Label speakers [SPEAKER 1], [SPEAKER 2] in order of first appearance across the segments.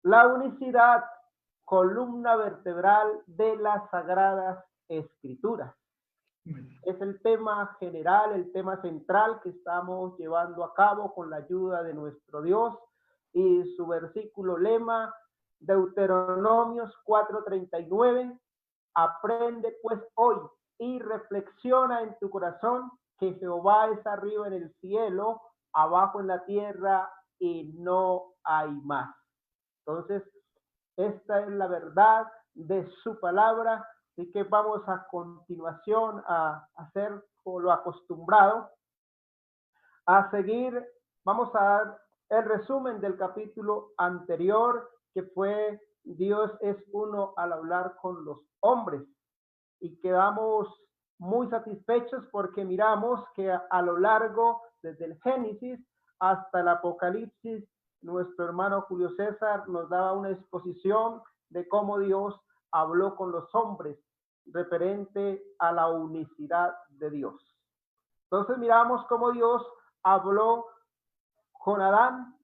[SPEAKER 1] La unicidad, columna vertebral de las Sagradas Escrituras. Es el tema general, el tema central que estamos llevando a cabo con la ayuda de nuestro Dios y su versículo lema, Deuteronomios 4:39. Aprende pues hoy y reflexiona en tu corazón que Jehová es arriba en el cielo, abajo en la tierra y no hay más. Entonces, esta es la verdad de su palabra, así que vamos a continuación a hacer lo acostumbrado, a seguir, vamos a dar el resumen del capítulo anterior, que fue Dios es uno al hablar con los hombres, y quedamos muy satisfechos porque miramos que a lo largo, desde el Génesis hasta el Apocalipsis, nuestro hermano Julio César nos daba una exposición de cómo Dios habló con los hombres referente a la unicidad de Dios. Entonces miramos cómo Dios habló con Adán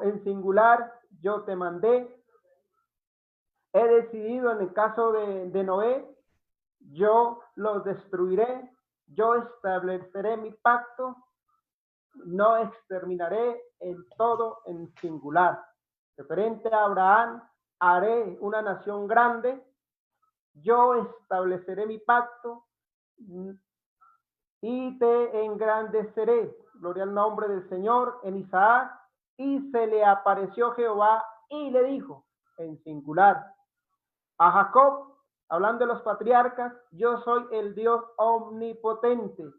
[SPEAKER 1] en singular, yo te mandé. He decidido en el caso de Noé, yo los destruiré, yo estableceré mi pacto, no exterminaré en todo en singular. Referente a Abraham, haré una nación grande, yo estableceré mi pacto y te engrandeceré. Gloria al nombre del Señor en Isaac. Y se le apareció Jehová y le dijo en singular a Jacob, hablando de los patriarcas, yo soy el Dios omnipotente.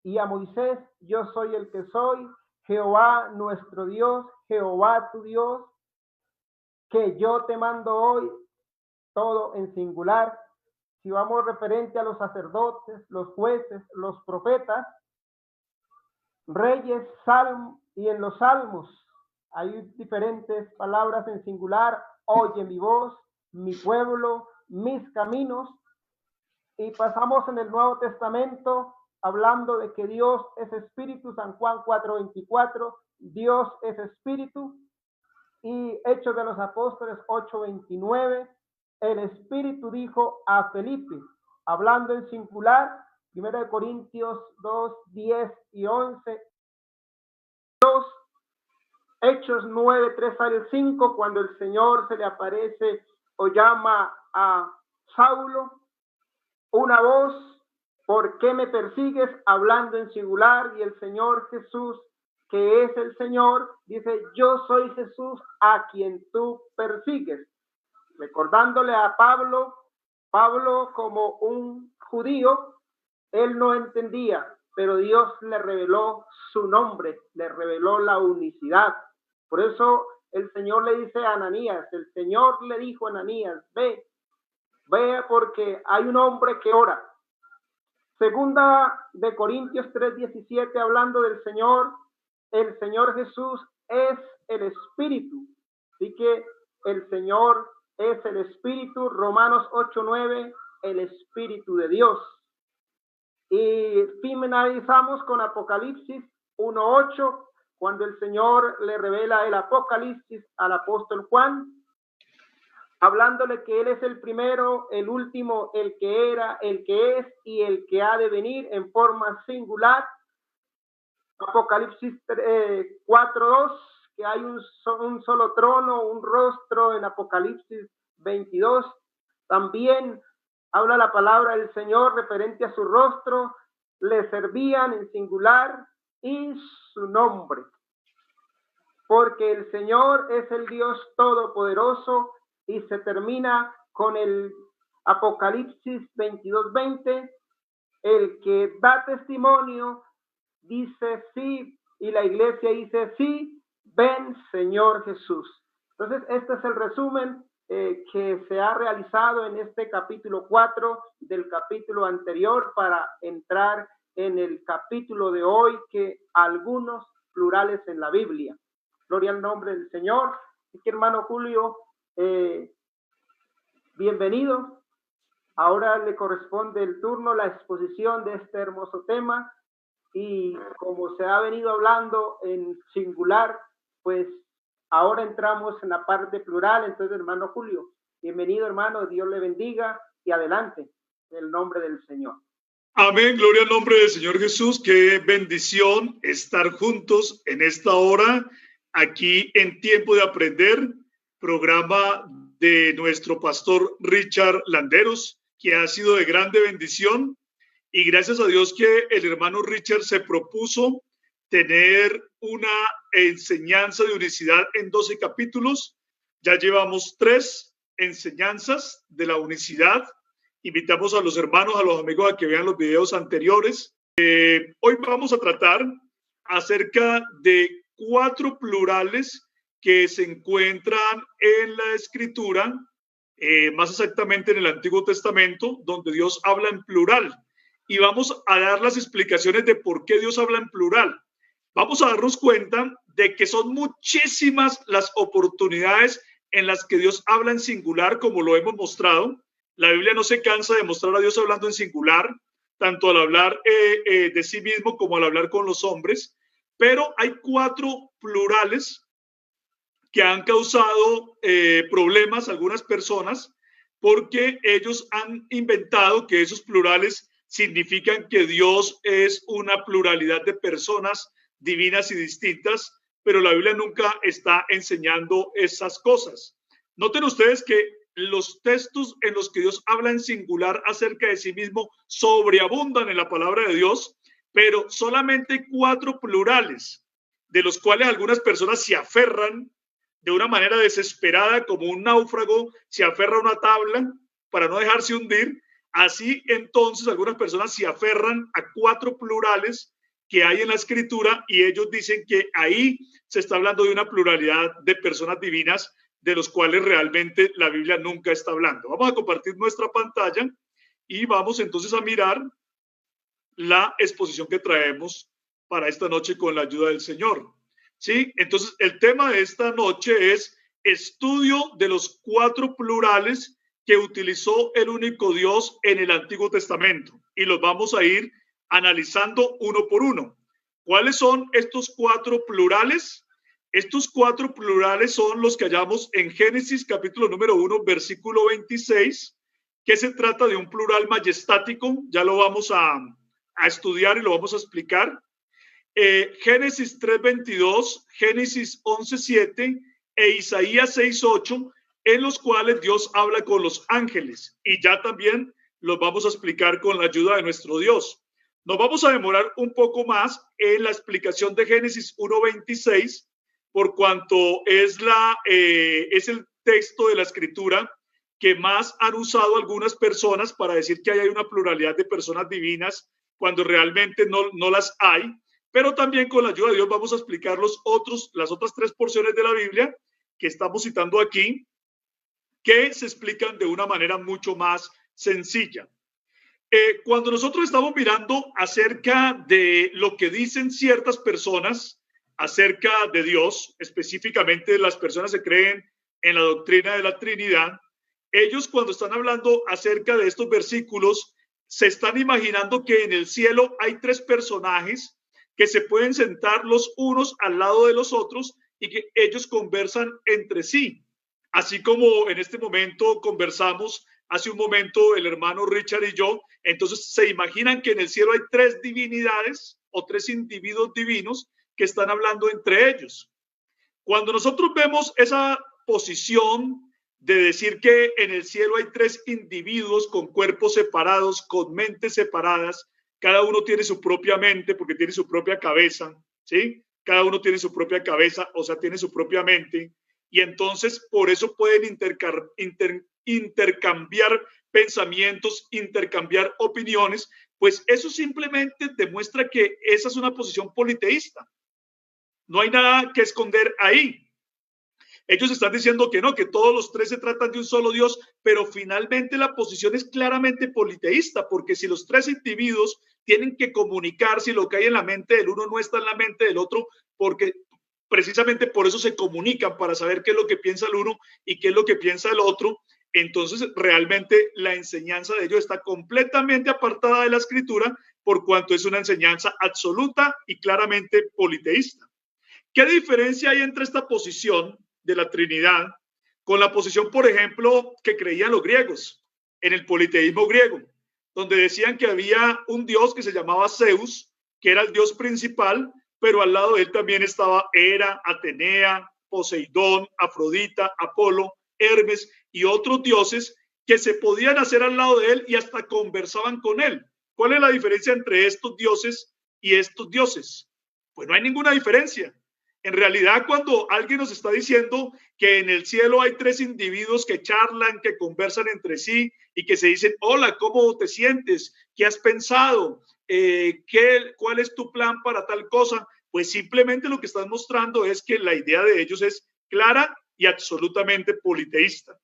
[SPEAKER 1] Y a Moisés, yo soy el que soy, Jehová nuestro Dios, Jehová tu Dios, que yo te mando hoy, todo en singular. Si vamos referente a los sacerdotes, los jueces, los profetas, reyes, salmos, y en los salmos hay diferentes palabras en singular, oye mi voz, mi pueblo, mis caminos. Y pasamos en el Nuevo Testamento hablando de que Dios es espíritu, San Juan 4:24, Dios es espíritu. Y Hechos de los Apóstoles 8:29, el espíritu dijo a Felipe, hablando en singular, 1 Corintios 2:10 y 11, 2, Hechos 9:3 al 5, cuando el Señor se le aparece o llama a Saulo, una voz, ¿por qué me persigues? Hablando en singular, y el Señor Jesús, que es el Señor, dice, yo soy Jesús a quien tú persigues. Recordándole a Pablo como un judío, él no entendía, pero Dios le reveló su nombre, le reveló la unicidad. Por eso el Señor le dice a Ananías, el Señor le dijo a Ananías, ve porque hay un hombre que ora. Segunda de Corintios 3:17, hablando del Señor, el Señor Jesús es el Espíritu. Así que el Señor es el Espíritu. Romanos 8:9, el Espíritu de Dios. Y finalizamos con Apocalipsis 1:8, cuando el Señor le revela el Apocalipsis al apóstol Juan, hablándole que Él es el primero, el último, el que era, el que es y el que ha de venir en forma singular. Apocalipsis 4:2, que hay un solo trono, un rostro en Apocalipsis 22. También habla la palabra del Señor referente a su rostro, le servían en singular y su nombre. Porque el Señor es el Dios todopoderoso. Y se termina con el Apocalipsis 22:20, el que da testimonio dice sí, y la iglesia dice sí, ven Señor Jesús. Entonces este es el resumen que se ha realizado en este capítulo 4 del capítulo anterior, para entrar en el capítulo de hoy, que algunos plurales en la Biblia. Gloria al nombre del Señor. Así que, hermano Julio, bienvenido. Ahora le corresponde el turno, la exposición de este hermoso tema, y como se ha venido hablando en singular, pues Ahora entramos en la parte plural. Entonces, hermano Julio, bienvenido, hermano. Dios le bendiga y adelante en el nombre del Señor.
[SPEAKER 2] Amén, gloria al nombre del Señor Jesús. Qué bendición estar juntos en esta hora, aquí en Tiempo de Aprender, programa de nuestro pastor Richard Landeros, que ha sido de grande bendición. Y gracias a Dios que el hermano Richard se propuso tener una enseñanza de unicidad en 12 capítulos. Ya llevamos 3 enseñanzas de la unicidad. Invitamos a los hermanos, a los amigos a que vean los videos anteriores. Hoy vamos a tratar acerca de 4 plurales que se encuentran en la Escritura, más exactamente en el Antiguo Testamento, donde Dios habla en plural. Y vamos a dar las explicaciones de por qué Dios habla en plural. Vamos a darnos cuenta de que son muchísimas las oportunidades en las que Dios habla en singular, como lo hemos mostrado. La Biblia no se cansa de mostrar a Dios hablando en singular, tanto al hablar de sí mismo como al hablar con los hombres, pero hay 4 plurales que han causado problemas a algunas personas porque ellos han inventado que esos plurales significan que Dios es una pluralidad de personas divinas y distintas, pero la Biblia nunca está enseñando esas cosas. Noten ustedes que los textos en los que Dios habla en singular acerca de sí mismo sobreabundan en la palabra de Dios, pero solamente 4 plurales, de los cuales algunas personas se aferran de una manera desesperada, como un náufrago se aferra a una tabla para no dejarse hundir. Así entonces algunas personas se aferran a 4 plurales que hay en la Escritura y ellos dicen que ahí se está hablando de una pluralidad de personas divinas, de los cuales realmente la Biblia nunca está hablando. Vamos a compartir nuestra pantalla y vamos entonces a mirar la exposición que traemos para esta noche con la ayuda del Señor. ¿Sí? Entonces, el tema de esta noche es estudio de los 4 plurales que utilizó el único Dios en el Antiguo Testamento. Y los vamos a ir analizando uno por uno. ¿Cuáles son estos 4 plurales? Estos 4 plurales son los que hallamos en Génesis capítulo número 1, versículo 26, que se trata de un plural majestático. Ya lo vamos a estudiar y lo vamos a explicar. Génesis 3:22, Génesis 11:7 e Isaías 6:8, en los cuales Dios habla con los ángeles. Y ya también los vamos a explicar con la ayuda de nuestro Dios. Nos vamos a demorar un poco más en la explicación de Génesis 1:26, por cuanto es el texto de la Escritura que más han usado algunas personas para decir que hay una pluralidad de personas divinas, cuando realmente no las hay. Pero también con la ayuda de Dios vamos a explicar las otras 3 porciones de la Biblia que estamos citando aquí, que se explican de una manera mucho más sencilla. Cuando nosotros estamos mirando acerca de lo que dicen ciertas personas acerca de Dios, específicamente las personas que creen en la doctrina de la Trinidad, ellos cuando están hablando acerca de estos versículos, se están imaginando que en el cielo hay 3 personajes que se pueden sentar los unos al lado de los otros y que ellos conversan entre sí. Así como en este momento conversamos hace un momento el hermano Richard y yo, entonces se imaginan que en el cielo hay 3 divinidades o 3 individuos divinos que están hablando entre ellos. Cuando nosotros vemos esa posición de decir que en el cielo hay 3 individuos con cuerpos separados, con mentes separadas, cada uno tiene su propia mente porque tiene su propia cabeza, ¿sí? Cada uno tiene su propia cabeza, o sea, tiene su propia mente, y entonces por eso pueden intercambiar pensamientos, intercambiar opiniones, pues eso simplemente demuestra que esa es una posición politeísta. No hay nada que esconder ahí. Ellos están diciendo que no, que todos los 3 se tratan de un solo Dios, pero finalmente la posición es claramente politeísta, porque si los 3 individuos tienen que comunicarse y lo que hay en la mente del uno no está en la mente del otro, porque precisamente por eso se comunican, para saber qué es lo que piensa el uno y qué es lo que piensa el otro, entonces realmente la enseñanza de ellos está completamente apartada de la Escritura, por cuanto es una enseñanza absoluta y claramente politeísta. ¿Qué diferencia hay entre esta posición de la Trinidad con la posición, por ejemplo, que creían los griegos en el politeísmo griego, donde decían que había un dios que se llamaba Zeus, que era el dios principal, pero al lado de él también estaba Hera, Atenea, Poseidón, Afrodita, Apolo, Hermes y otros dioses que se podían hacer al lado de él y hasta conversaban con él. ¿Cuál es la diferencia entre estos dioses y estos dioses? Pues no hay ninguna diferencia. En realidad, cuando alguien nos está diciendo que en el cielo hay tres individuos que charlan, que conversan entre sí y que se dicen, hola, ¿cómo te sientes? ¿Qué has pensado? ¿Cuál es tu plan para tal cosa? Pues simplemente lo que están mostrando es que la idea de ellos es clara y absolutamente politeísta.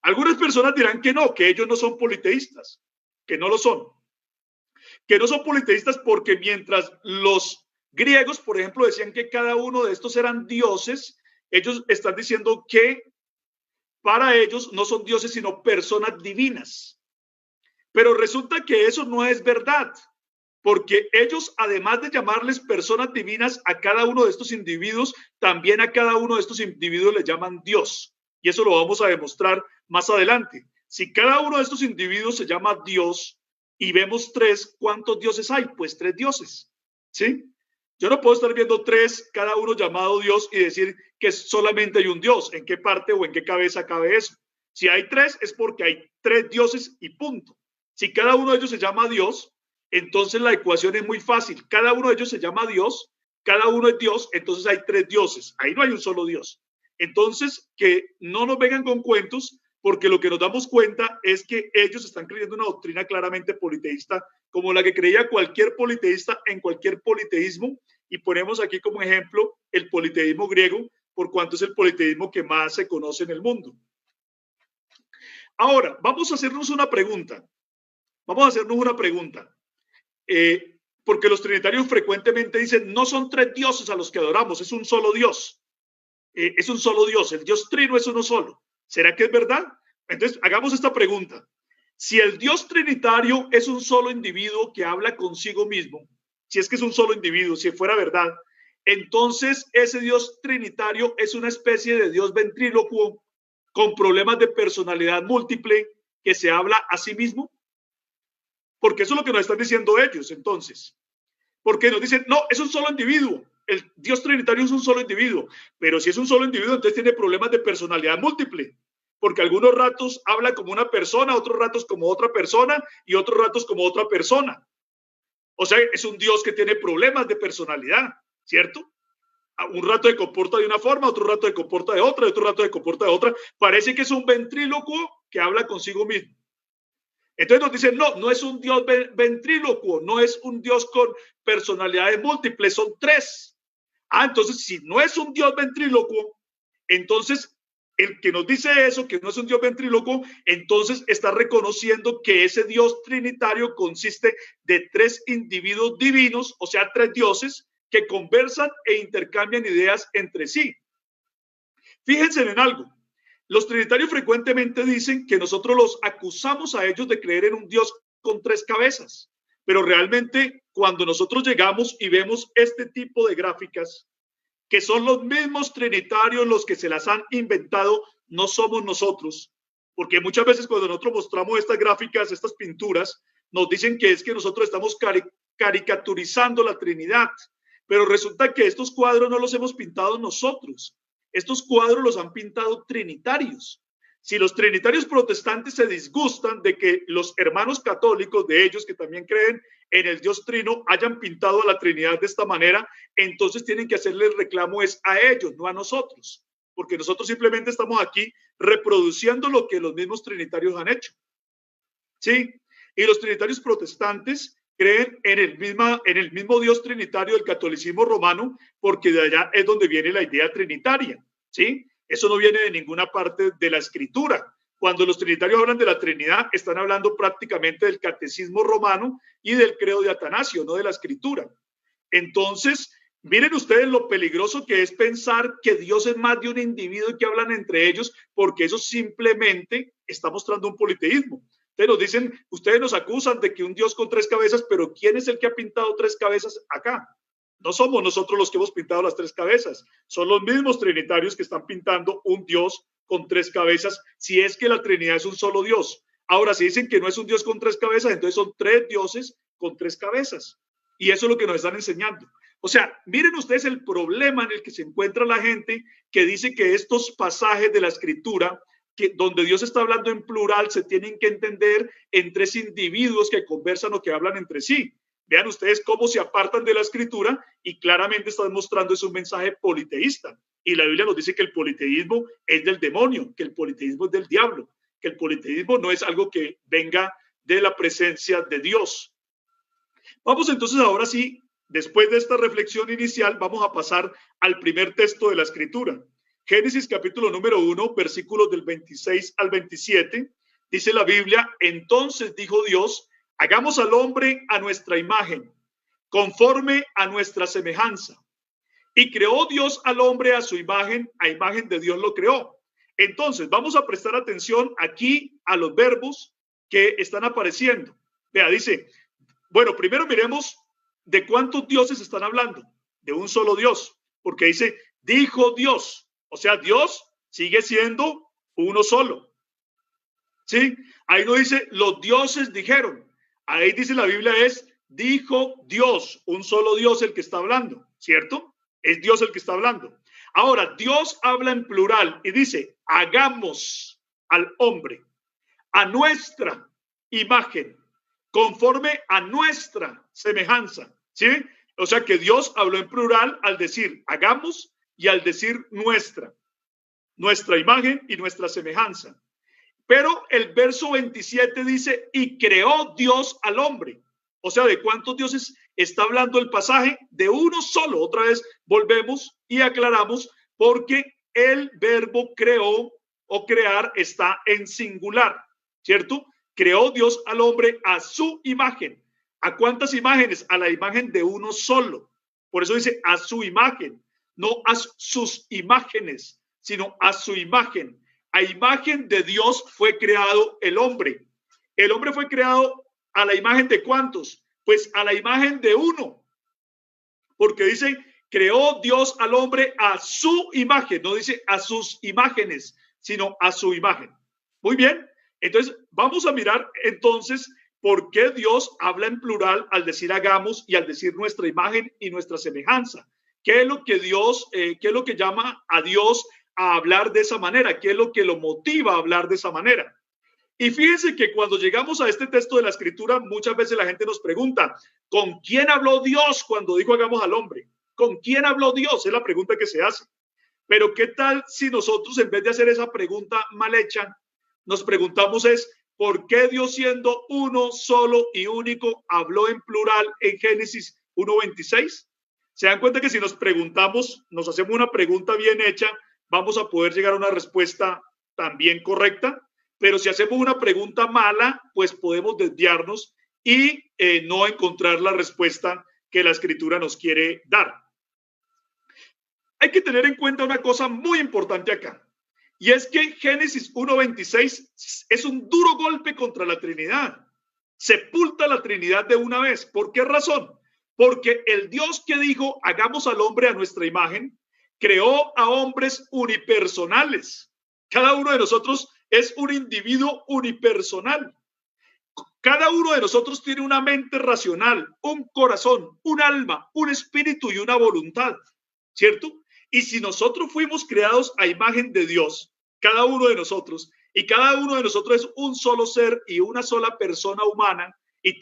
[SPEAKER 2] Algunas personas dirán que no, que ellos no son politeístas, que no lo son. Que no son politeístas porque mientras los griegos, por ejemplo, decían que cada uno de estos eran dioses, ellos están diciendo que para ellos no son dioses sino personas divinas. Pero resulta que eso no es verdad, porque ellos, además de llamarles personas divinas a cada uno de estos individuos, también a cada uno de estos individuos le llaman Dios. Y eso lo vamos a demostrar más adelante. Si cada uno de estos individuos se llama Dios y vemos tres, ¿cuántos dioses hay? Pues tres dioses, ¿sí? Yo no puedo estar viendo tres, cada uno llamado Dios, y decir que solamente hay un Dios. ¿En qué parte o en qué cabeza cabe eso? Si hay tres, es porque hay tres dioses y punto. Si cada uno de ellos se llama Dios, entonces la ecuación es muy fácil. Cada uno de ellos se llama Dios, cada uno es Dios, entonces hay tres dioses. Ahí no hay un solo Dios. Entonces, que no nos vengan con cuentos, porque lo que nos damos cuenta es que ellos están creyendo una doctrina claramente politeísta, como la que creía cualquier politeísta en cualquier politeísmo, y ponemos aquí como ejemplo el politeísmo griego, por cuanto es el politeísmo que más se conoce en el mundo. Ahora, vamos a hacernos una pregunta. Porque los trinitarios frecuentemente dicen, no son tres dioses a los que adoramos, es un solo Dios. Es un solo Dios, el Dios trino es uno solo. ¿Será que es verdad? Entonces, hagamos esta pregunta. Si el Dios trinitario es un solo individuo que habla consigo mismo, si es que es un solo individuo, si fuera verdad, entonces ese Dios trinitario es una especie de Dios ventrílocuo con problemas de personalidad múltiple que se habla a sí mismo. Porque eso es lo que nos están diciendo ellos, entonces. Porque nos dicen, no, es un solo individuo. El Dios trinitario es un solo individuo. Pero si es un solo individuo, entonces tiene problemas de personalidad múltiple. Porque algunos ratos habla como una persona, otros ratos como otra persona y otros ratos como otra persona. O sea, es un Dios que tiene problemas de personalidad, ¿cierto? Un rato se comporta de una forma, otro rato se comporta de otra, y otro rato se comporta de otra. Parece que es un ventrílocuo que habla consigo mismo. Entonces nos dicen, no, no es un Dios ventrílocuo, no es un Dios con personalidades múltiples, son tres. Entonces si no es un Dios ventrílocuo, entonces el que nos dice eso, que no es un Dios ventrílocuo, entonces está reconociendo que ese Dios trinitario consiste de tres individuos divinos, o sea, tres dioses que conversan e intercambian ideas entre sí. Fíjense en algo. Los trinitarios frecuentemente dicen que nosotros los acusamos a ellos de creer en un Dios con tres cabezas, pero realmente cuando nosotros llegamos y vemos este tipo de gráficas, que son los mismos trinitarios los que se las han inventado, no somos nosotros, porque muchas veces cuando nosotros mostramos estas gráficas, estas pinturas, nos dicen que es que nosotros estamos caricaturizando la Trinidad, pero resulta que estos cuadros no los hemos pintado nosotros. Estos cuadros los han pintado trinitarios. Si los trinitarios protestantes se disgustan de que los hermanos católicos de ellos, que también creen en el Dios trino, hayan pintado a la Trinidad de esta manera, entonces tienen que hacerle el reclamo es a ellos, no a nosotros, porque nosotros simplemente estamos aquí reproduciendo lo que los mismos trinitarios han hecho. ¿Sí? Y los trinitarios protestantes creen en el mismo Dios trinitario del catolicismo romano, porque de allá es donde viene la idea trinitaria, ¿sí? Eso no viene de ninguna parte de la escritura. Cuando los trinitarios hablan de la Trinidad, están hablando prácticamente del catecismo romano y del credo de Atanasio, no de la escritura. Entonces, miren ustedes lo peligroso que es pensar que Dios es más de un individuo y que hablan entre ellos, porque eso simplemente está mostrando un politeísmo. Ustedes nos dicen, ustedes nos acusan de que un Dios con tres cabezas, pero ¿quién es el que ha pintado tres cabezas acá? No somos nosotros los que hemos pintado las tres cabezas, son los mismos trinitarios que están pintando un Dios con tres cabezas, si es que la Trinidad es un solo Dios. Ahora, si dicen que no es un Dios con tres cabezas, entonces son tres dioses con tres cabezas. Y eso es lo que nos están enseñando. O sea, miren ustedes el problema en el que se encuentra la gente que dice que estos pasajes de la Escritura, donde Dios está hablando en plural, se tienen que entender en tres individuos que conversan o que hablan entre sí. Vean ustedes cómo se apartan de la Escritura y claramente están mostrando es un mensaje politeísta. Y la Biblia nos dice que el politeísmo es del demonio, que el politeísmo es del diablo, que el politeísmo no es algo que venga de la presencia de Dios. Vamos entonces ahora sí, después de esta reflexión inicial, vamos a pasar al primer texto de la Escritura. Génesis capítulo número 1, versículos del 26 al 27, dice la Biblia: entonces dijo Dios, hagamos al hombre a nuestra imagen, conforme a nuestra semejanza. Y creó Dios al hombre a su imagen, a imagen de Dios lo creó. Entonces, vamos a prestar atención aquí a los verbos que están apareciendo. Vea, dice, bueno, primero miremos de cuántos dioses están hablando. De un solo Dios, porque dice, dijo Dios. O sea, Dios sigue siendo uno solo. ¿Sí? Ahí no dice, los dioses dijeron. Ahí dice la Biblia es, dijo Dios, un solo Dios el que está hablando, ¿cierto? Es Dios el que está hablando. Ahora, Dios habla en plural y dice, hagamos al hombre a nuestra imagen, conforme a nuestra semejanza, ¿sí? O sea que Dios habló en plural al decir hagamos y al decir nuestra imagen y nuestra semejanza. Pero el verso 27 dice, y creó Dios al hombre. O sea, ¿de cuántos dioses está hablando el pasaje? De uno solo. Otra vez volvemos y aclaramos porque el verbo creó o crear está en singular, ¿cierto? Creó Dios al hombre a su imagen. ¿A cuántas imágenes? A la imagen de uno solo. Por eso dice a su imagen, no a sus imágenes, sino a su imagen. A imagen de Dios fue creado el hombre. El hombre fue creado a la imagen de ¿cuántos? Pues a la imagen de uno. Porque dice, creó Dios al hombre a su imagen. No dice a sus imágenes, sino a su imagen. Muy bien. Entonces, vamos a mirar entonces por qué Dios habla en plural al decir hagamos y al decir nuestra imagen y nuestra semejanza. ¿Qué es lo que Dios, qué es lo que llama a Dios a hablar de esa manera? ¿Qué es lo que lo motiva a hablar de esa manera? Y fíjense que cuando llegamos a este texto de la Escritura, muchas veces la gente nos pregunta, ¿con quién habló Dios cuando dijo hagamos al hombre? ¿Con quién habló Dios? Es la pregunta que se hace. Pero ¿qué tal si nosotros, en vez de hacer esa pregunta mal hecha, nos preguntamos es, ¿por qué Dios, siendo uno solo y único, habló en plural en Génesis 1:26? ¿Se dan cuenta que si nos preguntamos, nos hacemos una pregunta bien hecha, vamos a poder llegar a una respuesta también correcta? Pero si hacemos una pregunta mala, pues podemos desviarnos y no encontrar la respuesta que la Escritura nos quiere dar. Hay que tener en cuenta una cosa muy importante acá, y es que Génesis 1:26 es un duro golpe contra la Trinidad. Sepulta la Trinidad de una vez. ¿Por qué razón? Porque el Dios que dijo, hagamos al hombre a nuestra imagen, creó a hombres unipersonales. Cada uno de nosotros es un individuo unipersonal. Cada uno de nosotros tiene una mente racional, un corazón, un alma, un espíritu y una voluntad, ¿cierto? Y si nosotros fuimos creados a imagen de Dios, cada uno de nosotros, y cada uno de nosotros es un solo ser y una sola persona humana, y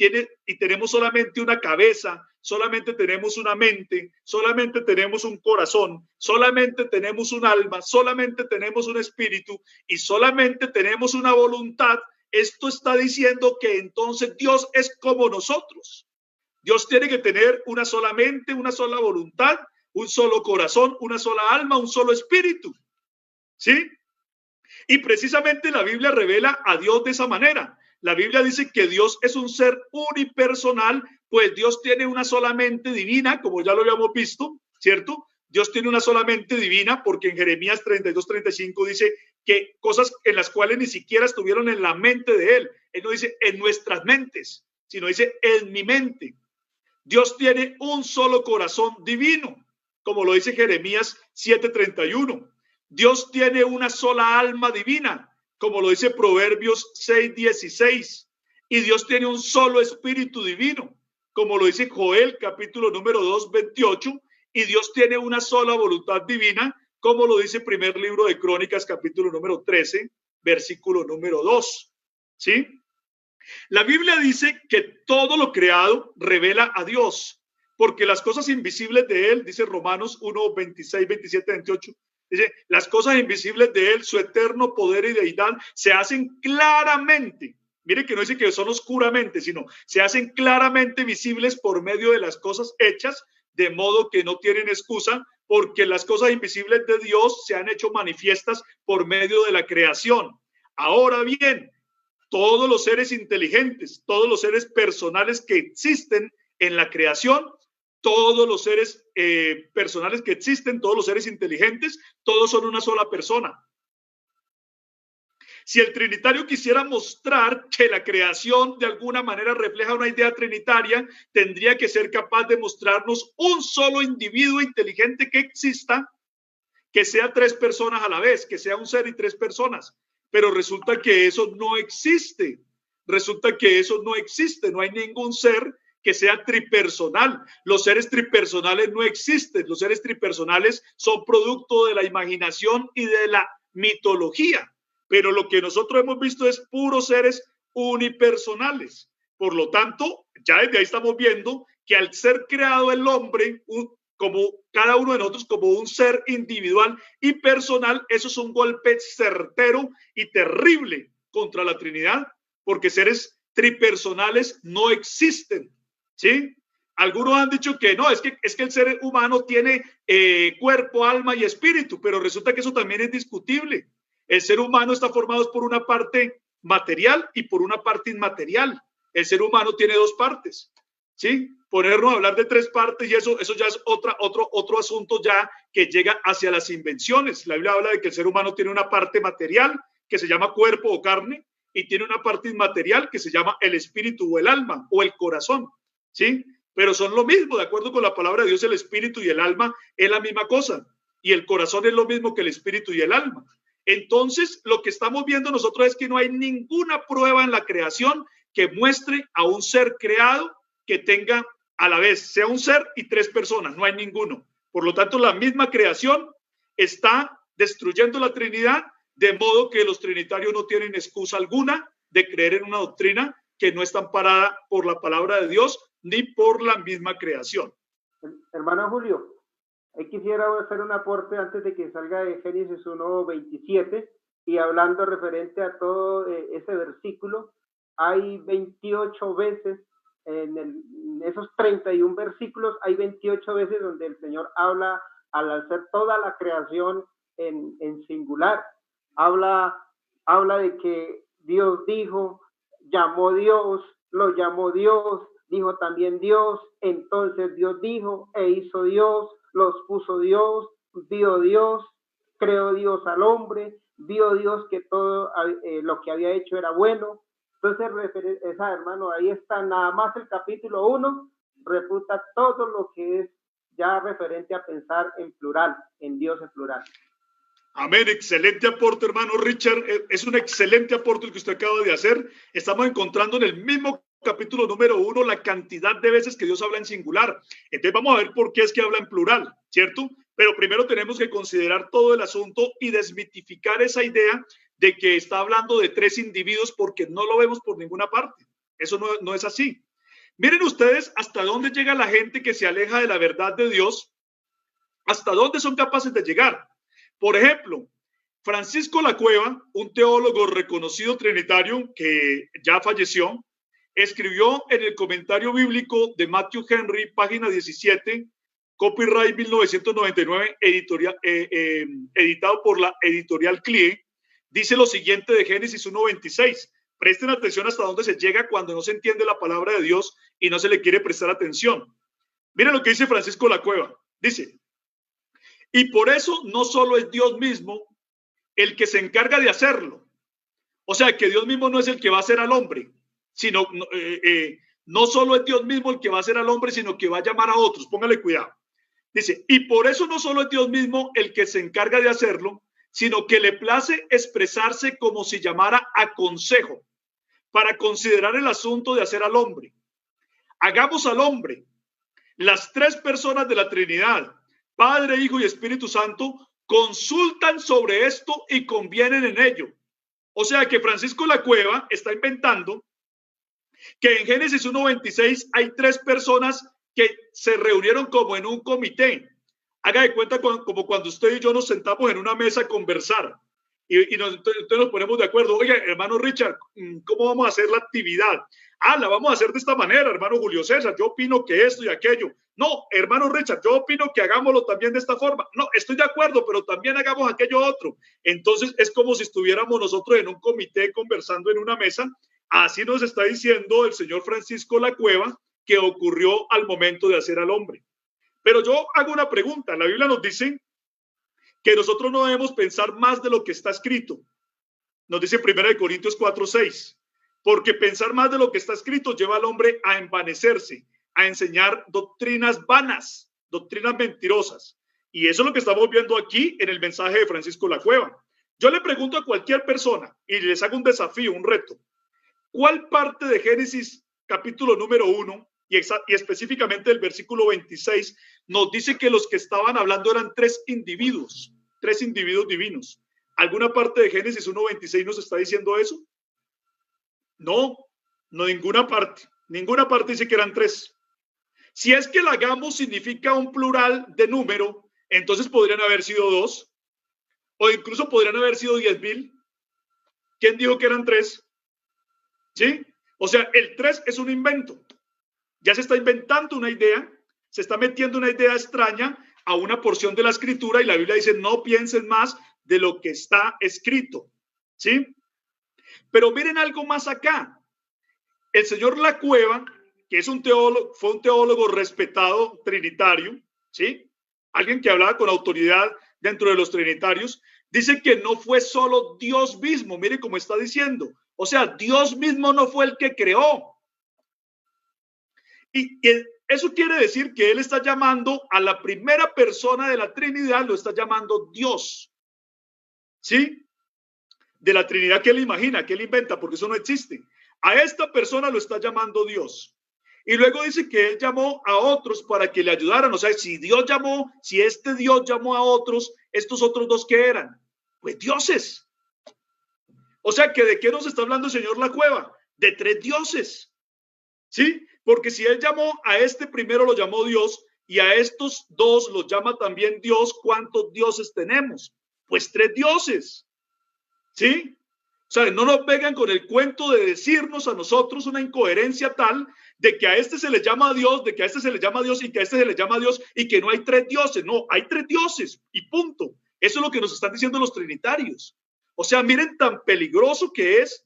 [SPEAKER 2] tenemos solamente una cabeza, solamente tenemos una mente, solamente tenemos un corazón, solamente tenemos un alma, solamente tenemos un espíritu y solamente tenemos una voluntad, esto está diciendo que entonces Dios es como nosotros. Dios tiene que tener una sola mente, una sola voluntad, un solo corazón, una sola alma, un solo espíritu. ¿Sí? Y precisamente la Biblia revela a Dios de esa manera. La Biblia dice que Dios es un ser unipersonal, pues Dios tiene una sola mente divina, como ya lo habíamos visto, ¿cierto? Dios tiene una sola mente divina, porque en Jeremías 32:35 dice que cosas en las cuales ni siquiera estuvieron en la mente de Él. Él no dice en nuestras mentes, sino dice en mi mente. Dios tiene un solo corazón divino, como lo dice Jeremías 7:31. Dios tiene una sola alma divina, como lo dice Proverbios 6:16. Y Dios tiene un solo espíritu divino, como lo dice Joel capítulo número 2:28. Y Dios tiene una sola voluntad divina, como lo dice primer libro de Crónicas capítulo número 13, versículo número 2. ¿Sí? La Biblia dice que todo lo creado revela a Dios, porque las cosas invisibles de Él, dice Romanos 1, 26, 27, 28, dice, las cosas invisibles de Él, su eterno poder y deidad, se hacen claramente. Mire que no dice que son oscuramente, sino se hacen claramente visibles por medio de las cosas hechas, de modo que no tienen excusa, porque las cosas invisibles de Dios se han hecho manifiestas por medio de la creación. Ahora bien, todos los seres inteligentes, todos los seres personales que existen en la creación, todos los seres personales que existen, todos los seres inteligentes, todos son una sola persona. Si el trinitario quisiera mostrar que la creación de alguna manera refleja una idea trinitaria, tendría que ser capaz de mostrarnos un solo individuo inteligente que exista, que sea tres personas a la vez, que sea un ser y tres personas. Pero resulta que eso no existe. Resulta que eso no existe. No hay ningún ser que sea tripersonal. Los seres tripersonales no existen. Los seres tripersonales son producto de la imaginación y de la mitología. Pero lo que nosotros hemos visto es puros seres unipersonales. Por lo tanto, ya desde ahí estamos viendo que al ser creado el hombre, como cada uno de nosotros, como un ser individual y personal, eso es un golpe certero y terrible contra la Trinidad, porque seres tripersonales no existen, ¿sí? Algunos han dicho que no, es que el ser humano tiene cuerpo, alma y espíritu, pero resulta que eso también es discutible. El ser humano está formado por una parte material y por una parte inmaterial. El ser humano tiene dos partes, ¿sí? Ponernos a hablar de tres partes y eso ya es otro asunto ya que llega hacia las invenciones. La Biblia habla de que el ser humano tiene una parte material que se llama cuerpo o carne y tiene una parte inmaterial que se llama el espíritu o el alma o el corazón, ¿sí? Pero son lo mismo, de acuerdo con la palabra de Dios, el espíritu y el alma es la misma cosa y el corazón es lo mismo que el espíritu y el alma. Entonces, lo que estamos viendo nosotros es que no hay ninguna prueba en la creación que muestre a un ser creado que tenga a la vez, sea un ser y tres personas, no hay ninguno. Por lo tanto, la misma creación está destruyendo la Trinidad, de modo que los trinitarios no tienen excusa alguna de creer en una doctrina que no está amparada por la palabra de Dios ni por la misma creación.
[SPEAKER 1] Hermano Julio, quisiera hacer un aporte antes de que salga de Génesis 1:27 y hablando referente a todo ese versículo. Hay 28 veces en esos 31 versículos, hay 28 veces donde el Señor habla al hacer toda la creación en singular. Habla de que Dios dijo, llamó Dios, lo llamó Dios, dijo también Dios, entonces Dios dijo e hizo Dios, los puso Dios, vio Dios, creó Dios al hombre, vio Dios que todo lo que había hecho era bueno. Entonces, hermano, ahí está, nada más el capítulo 1 refuta todo lo que es ya referente a pensar en plural, en Dios en plural.
[SPEAKER 2] Amén, excelente aporte, hermano Richard. Es un excelente aporte el que usted acaba de hacer. Estamos encontrando en el mismo capítulo número 1 la cantidad de veces que Dios habla en singular. Entonces vamos a ver por qué es que habla en plural, ¿cierto? Pero primero tenemos que considerar todo el asunto y desmitificar esa idea de que está hablando de tres individuos porque no lo vemos por ninguna parte. Eso no es así. Miren ustedes hasta dónde llega la gente que se aleja de la verdad de Dios, hasta dónde son capaces de llegar. Por ejemplo, Francisco Lacueva, un teólogo reconocido trinitario que ya falleció, escribió en el comentario bíblico de Matthew Henry, página 17, copyright 1999, editado por la editorial CLIE, dice lo siguiente de Génesis 1:26. Presten atención hasta dónde se llega cuando no se entiende la palabra de Dios y no se le quiere prestar atención. Miren lo que dice Francisco Lacueva. Dice, y por eso no solo es Dios mismo el que se encarga de hacerlo. O sea, que Dios mismo no es el que va a hacer al hombre, sino No solo es Dios mismo el que va a hacer al hombre, sino que va a llamar a otros. Póngale cuidado. Dice, y por eso no solo es Dios mismo el que se encarga de hacerlo, sino que le place expresarse como si llamara a consejo para considerar el asunto de hacer al hombre. Hagamos al hombre. Las tres personas de la Trinidad, Padre, Hijo y Espíritu Santo, consultan sobre esto y convienen en ello. O sea que Francisco La Cueva está inventando que en Génesis 1:26 hay tres personas que se reunieron como en un comité. Haga de cuenta como cuando usted y yo nos sentamos en una mesa a conversar y entonces nos ponemos de acuerdo. Oye, hermano Richard, ¿cómo vamos a hacer la actividad? La vamos a hacer de esta manera, hermano Julio César. Yo opino que esto y aquello. No, hermano Richard, yo opino que hagámoslo también de esta forma. No, estoy de acuerdo, pero también hagamos aquello otro. Entonces es como si estuviéramos nosotros en un comité conversando en una mesa. Así nos está diciendo el señor Francisco La Cueva que ocurrió al momento de hacer al hombre. Pero yo hago una pregunta. La Biblia nos dice que nosotros no debemos pensar más de lo que está escrito. Nos dice 1 Corintios 4:6. Porque pensar más de lo que está escrito lleva al hombre a envanecerse, a enseñar doctrinas vanas, doctrinas mentirosas. Y eso es lo que estamos viendo aquí en el mensaje de Francisco La Cueva. Yo le pregunto a cualquier persona y les hago un desafío, un reto. ¿Cuál parte de Génesis capítulo número 1 y específicamente el versículo 26 nos dice que los que estaban hablando eran tres individuos divinos? ¿Alguna parte de Génesis 1:26 nos está diciendo eso? No, ninguna parte dice que eran tres. Si es que el hagamos significa un plural de número, entonces podrían haber sido dos, o incluso podrían haber sido 10,000. ¿Quién dijo que eran tres? ¿Sí? O sea, el 3 es un invento. Ya se está inventando una idea, se está metiendo una idea extraña a una porción de la escritura y la Biblia dice, no piensen más de lo que está escrito. ¿Sí? Pero miren algo más acá. El señor La Cueva, que es un teólogo, fue un teólogo respetado trinitario, ¿sí? Alguien que hablaba con autoridad dentro de los trinitarios, dice que no fue solo Dios mismo. Miren cómo está diciendo. O sea, Dios mismo no fue el que creó. Y eso quiere decir que él está llamando a la primera persona de la Trinidad, lo está llamando Dios. ¿Sí? De la Trinidad que él imagina, que él inventa, porque eso no existe. A esta persona lo está llamando Dios. Y luego dice que él llamó a otros para que le ayudaran. O sea, si este Dios llamó a otros, estos otros dos, ¿qué eran? Pues dioses. O sea, que ¿de qué nos está hablando el señor La Cueva? De tres dioses. ¿Sí? Porque si él llamó a este primero, lo llamó Dios, y a estos dos los llama también Dios, ¿cuántos dioses tenemos? Pues tres dioses. ¿Sí? O sea, no nos vengan con el cuento de decirnos a nosotros una incoherencia tal de que a este se le llama a Dios, de que a este se le llama a Dios y que a este se le llama a Dios y que no hay tres dioses. No, hay tres dioses y punto. Eso es lo que nos están diciendo los trinitarios. O sea, miren tan peligroso que es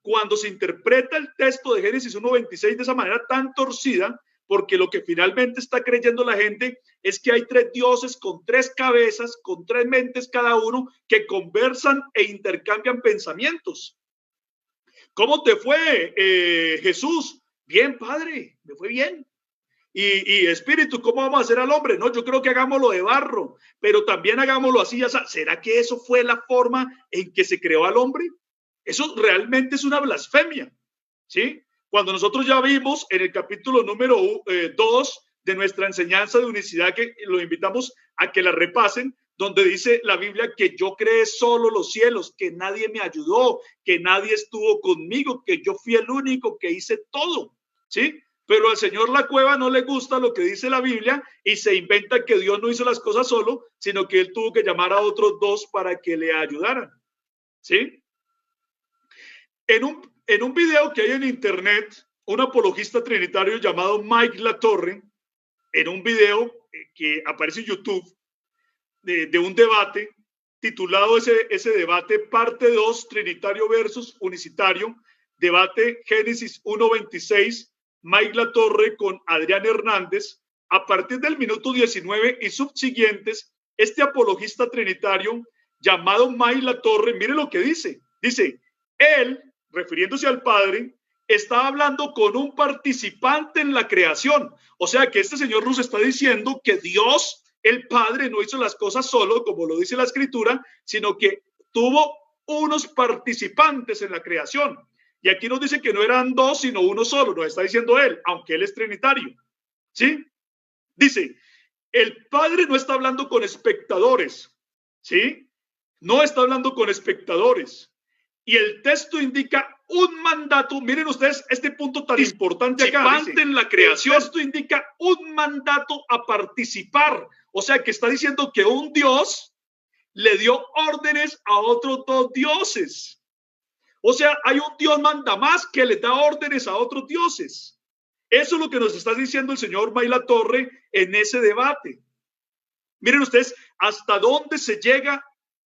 [SPEAKER 2] cuando se interpreta el texto de Génesis 1:26 de esa manera tan torcida, porque lo que finalmente está creyendo la gente es que hay tres dioses con tres cabezas, con tres mentes cada uno, que conversan e intercambian pensamientos. ¿Cómo te fue, Jesús? Bien, Padre, me fue bien. Y Espíritu, ¿cómo vamos a hacer al hombre? No, yo creo que hagámoslo de barro, pero también hagámoslo así. ¿Será que eso fue la forma en que se creó al hombre? Eso realmente es una blasfemia, ¿sí? Cuando nosotros ya vimos en el capítulo número 2 de nuestra enseñanza de unicidad, que lo invitamos a que la repasen, donde dice la Biblia que yo creé solo los cielos, que nadie me ayudó, que nadie estuvo conmigo, que yo fui el único que hice todo, ¿sí? Pero al señor La Cueva no le gusta lo que dice la Biblia y se inventa que Dios no hizo las cosas solo, sino que él tuvo que llamar a otros dos para que le ayudaran, ¿sí? En un video que hay en internet, un apologista trinitario llamado Mike Latorre, en un video que aparece en YouTube, de un debate titulado ese debate, parte 2, Trinitario versus Unicitario, debate Génesis 1:26, Mike Latorre con Adrián Hernández. A partir del minuto 19 y subsiguientes, este apologista trinitario llamado Mike Latorre, mire lo que dice. Dice, él, refiriéndose al Padre, está hablando con un participante en la creación. O sea que este Señor nos está diciendo que Dios, el Padre, no hizo las cosas solo, como lo dice la Escritura, sino que tuvo unos participantes en la creación. Y aquí nos dice que no eran dos, sino uno solo, nos está diciendo él, aunque él es trinitario. ¿Sí? Dice, el Padre no está hablando con espectadores, ¿sí? No está hablando con espectadores. Y el texto indica un mandato. Miren ustedes este punto tan importante acá. Dice, en la creación. El texto indica un mandato a participar. O sea que está diciendo que un Dios le dio órdenes a otros dos dioses. O sea, hay un Dios mandamás que le da órdenes a otros dioses. Eso es lo que nos está diciendo el señor May La Torre en ese debate. Miren ustedes hasta dónde se llega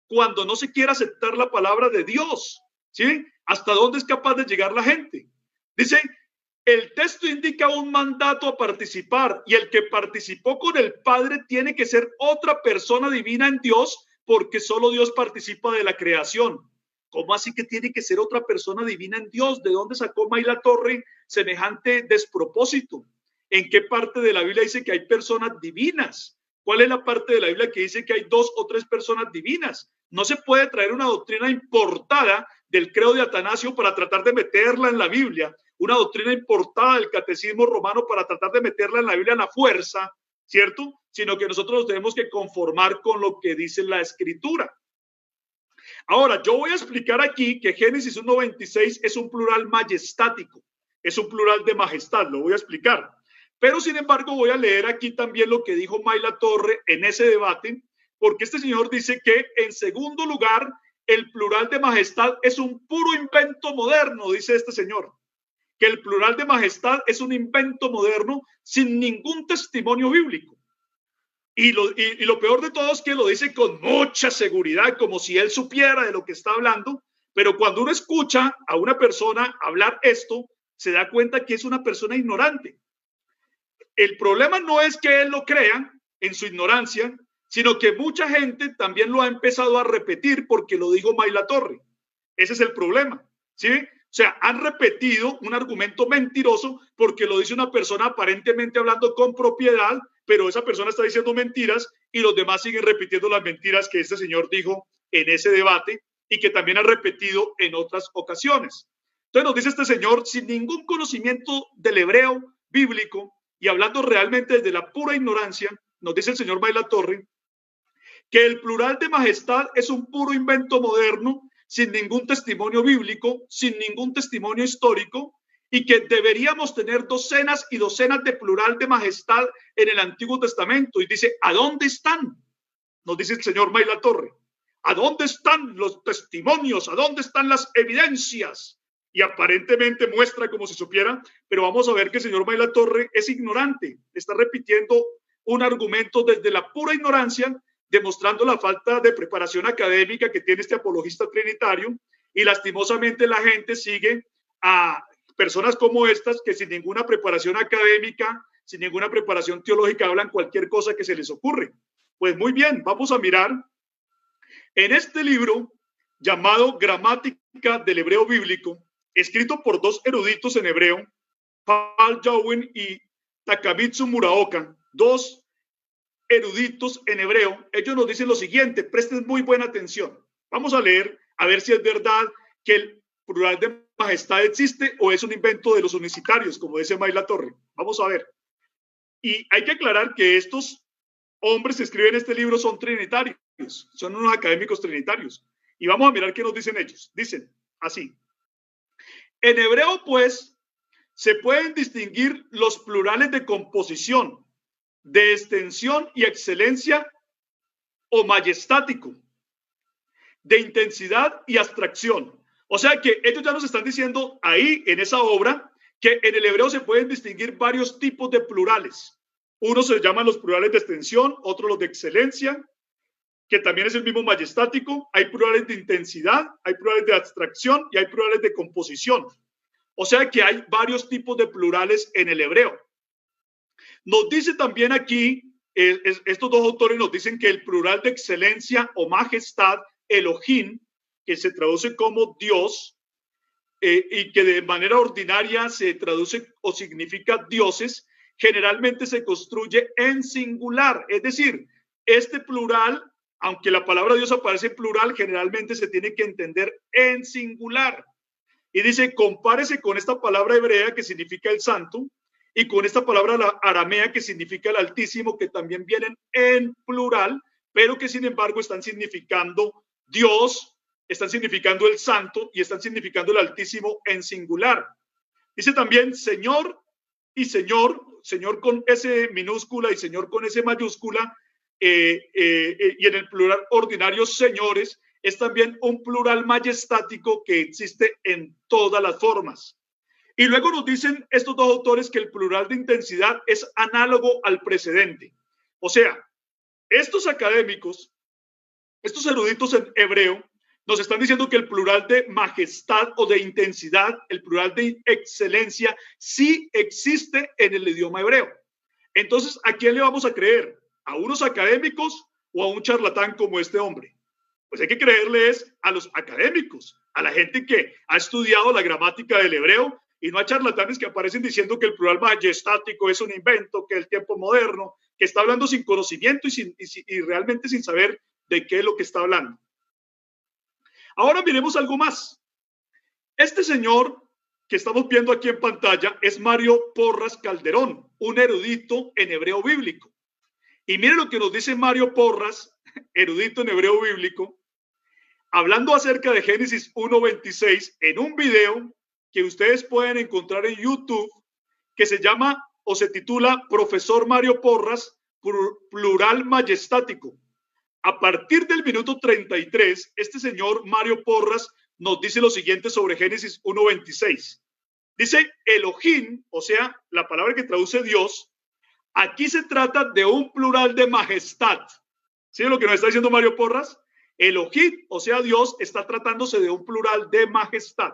[SPEAKER 2] cuando no se quiere aceptar la palabra de Dios, ¿sí? Hasta dónde es capaz de llegar la gente. Dice, el texto indica un mandato a participar y el que participó con el Padre tiene que ser otra persona divina en Dios porque solo Dios participa de la creación. ¿Cómo así que tiene que ser otra persona divina en Dios? ¿De dónde sacó May La Torre semejante despropósito? ¿En qué parte de la Biblia dice que hay personas divinas? ¿Cuál es la parte de la Biblia que dice que hay 2 o 3 personas divinas? No se puede traer una doctrina importada del credo de Atanasio para tratar de meterla en la Biblia, una doctrina importada del catecismo romano para tratar de meterla en la Biblia a la fuerza, ¿cierto? Sino que nosotros nos tenemos que conformar con lo que dice la Escritura. Ahora, yo voy a explicar aquí que Génesis 1:26 es un plural majestático, es un plural de majestad, lo voy a explicar. Pero, sin embargo, voy a leer aquí también lo que dijo May La Torre en ese debate, porque este señor dice que, en segundo lugar, el plural de majestad es un puro invento moderno, dice este señor, que el plural de majestad es un invento moderno sin ningún testimonio bíblico. Y lo peor de todo es que lo dice con mucha seguridad, como si él supiera de lo que está hablando, pero cuando uno escucha a una persona hablar esto, se da cuenta que es una persona ignorante. El problema no es que él lo crea en su ignorancia, sino que mucha gente también lo ha empezado a repetir porque lo dijo May La Torre. Ese es el problema, ¿sí? O sea, han repetido un argumento mentiroso porque lo dice una persona aparentemente hablando con propiedad, pero esa persona está diciendo mentiras y los demás siguen repitiendo las mentiras que este señor dijo en ese debate y que también ha repetido en otras ocasiones. Entonces nos dice este señor, sin ningún conocimiento del hebreo bíblico y hablando realmente desde la pura ignorancia, nos dice el señor May La Torre, que el plural de majestad es un puro invento moderno, sin ningún testimonio bíblico, sin ningún testimonio histórico, y que deberíamos tener docenas y docenas de plural de majestad en el Antiguo Testamento. Y dice, ¿a dónde están? Nos dice el señor May La Torre. ¿A dónde están los testimonios? ¿A dónde están las evidencias? Y aparentemente muestra como si supiera, pero vamos a ver que el señor May La Torre es ignorante. Está repitiendo un argumento desde la pura ignorancia, demostrando la falta de preparación académica que tiene este apologista trinitario, y lastimosamente la gente sigue a personas como estas que sin ninguna preparación académica, sin ninguna preparación teológica, hablan cualquier cosa que se les ocurre. Pues muy bien, vamos a mirar en este libro llamado Gramática del Hebreo Bíblico, escrito por 2 eruditos en hebreo, Paul Jowen y Takamitsu Muraoka, 2 eruditos en hebreo. Ellos nos dicen lo siguiente, presten muy buena atención. Vamos a leer a ver si es verdad que el plural de majestad existe o es un invento de los unicitarios, como dice May La Torre. Vamos a ver. Y hay que aclarar que estos hombres que escriben este libro son trinitarios, son unos académicos trinitarios. Y vamos a mirar qué nos dicen ellos. Dicen así. En hebreo, pues, se pueden distinguir los plurales de composición, de extensión y excelencia o majestático, de intensidad y abstracción. O sea que ellos ya nos están diciendo ahí en esa obra que en el hebreo se pueden distinguir varios tipos de plurales. Unos se llaman los plurales de extensión, otros los de excelencia, que también es el mismo majestático. Hay plurales de intensidad, hay plurales de abstracción y hay plurales de composición. O sea que hay varios tipos de plurales en el hebreo. Nos dice también aquí, estos 2 autores nos dicen que el plural de excelencia o majestad, Elohim, que se traduce como Dios, y que de manera ordinaria se traduce o significa dioses, generalmente se construye en singular. Es decir, este plural, aunque la palabra Dios aparece en plural, generalmente se tiene que entender en singular. Y dice, compárese con esta palabra hebrea que significa el santo y con esta palabra aramea que significa el altísimo, que también vienen en plural, pero que sin embargo están significando Dios, están significando el santo y están significando el altísimo en singular. Dice también Señor y Señor, Señor con S minúscula y Señor con S mayúscula, y en el plural ordinario señores, es también un plural majestático que existe en todas las formas. Y luego nos dicen estos dos autores que el plural de intensidad es análogo al precedente. O sea, estos académicos, estos eruditos en hebreo, nos están diciendo que el plural de majestad o de intensidad, el plural de excelencia, sí existe en el idioma hebreo. Entonces, ¿a quién le vamos a creer? ¿A unos académicos o a un charlatán como este hombre? Pues hay que creerles a los académicos, a la gente que ha estudiado la gramática del hebreo, y no a charlatanes que aparecen diciendo que el plural majestático es un invento, que el tiempo moderno, que está hablando sin conocimiento y realmente sin saber de qué es lo que está hablando. Ahora miremos algo más. Este señor que estamos viendo aquí en pantalla es Mario Porras Calderón, un erudito en hebreo bíblico. Y mire lo que nos dice Mario Porras, erudito en hebreo bíblico, hablando acerca de Génesis 1:26 en un video que ustedes pueden encontrar en YouTube, que se llama o se titula Profesor Mario Porras, plural majestático. A partir del minuto 33, este señor Mario Porras nos dice lo siguiente sobre Génesis 1:26. Dice Elohim, o sea, la palabra que traduce Dios. Aquí se trata de un plural de majestad. ¿Sí es lo que nos está diciendo Mario Porras? Elohim, o sea, Dios, está tratándose de un plural de majestad.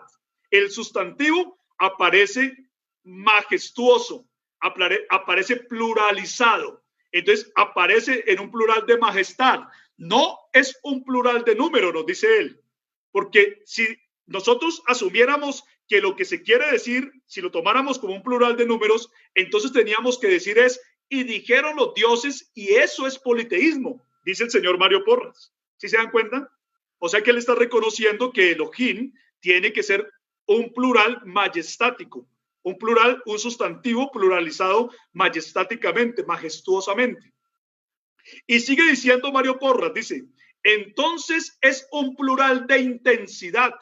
[SPEAKER 2] El sustantivo aparece majestuoso, aparece pluralizado. Entonces aparece en un plural de majestad. No es un plural de número, nos dice él. Porque si nosotros asumiéramos que lo que se quiere decir, si lo tomáramos como un plural de números, entonces teníamos que decir es, y dijeron los dioses, y eso es politeísmo, dice el señor Mario Porras. ¿Sí se dan cuenta? O sea que él está reconociendo que Elohim tiene que ser un plural majestático, un plural, un sustantivo pluralizado majestáticamente, majestuosamente. Y sigue diciendo Mario Porras, dice, entonces es un plural de intensidad,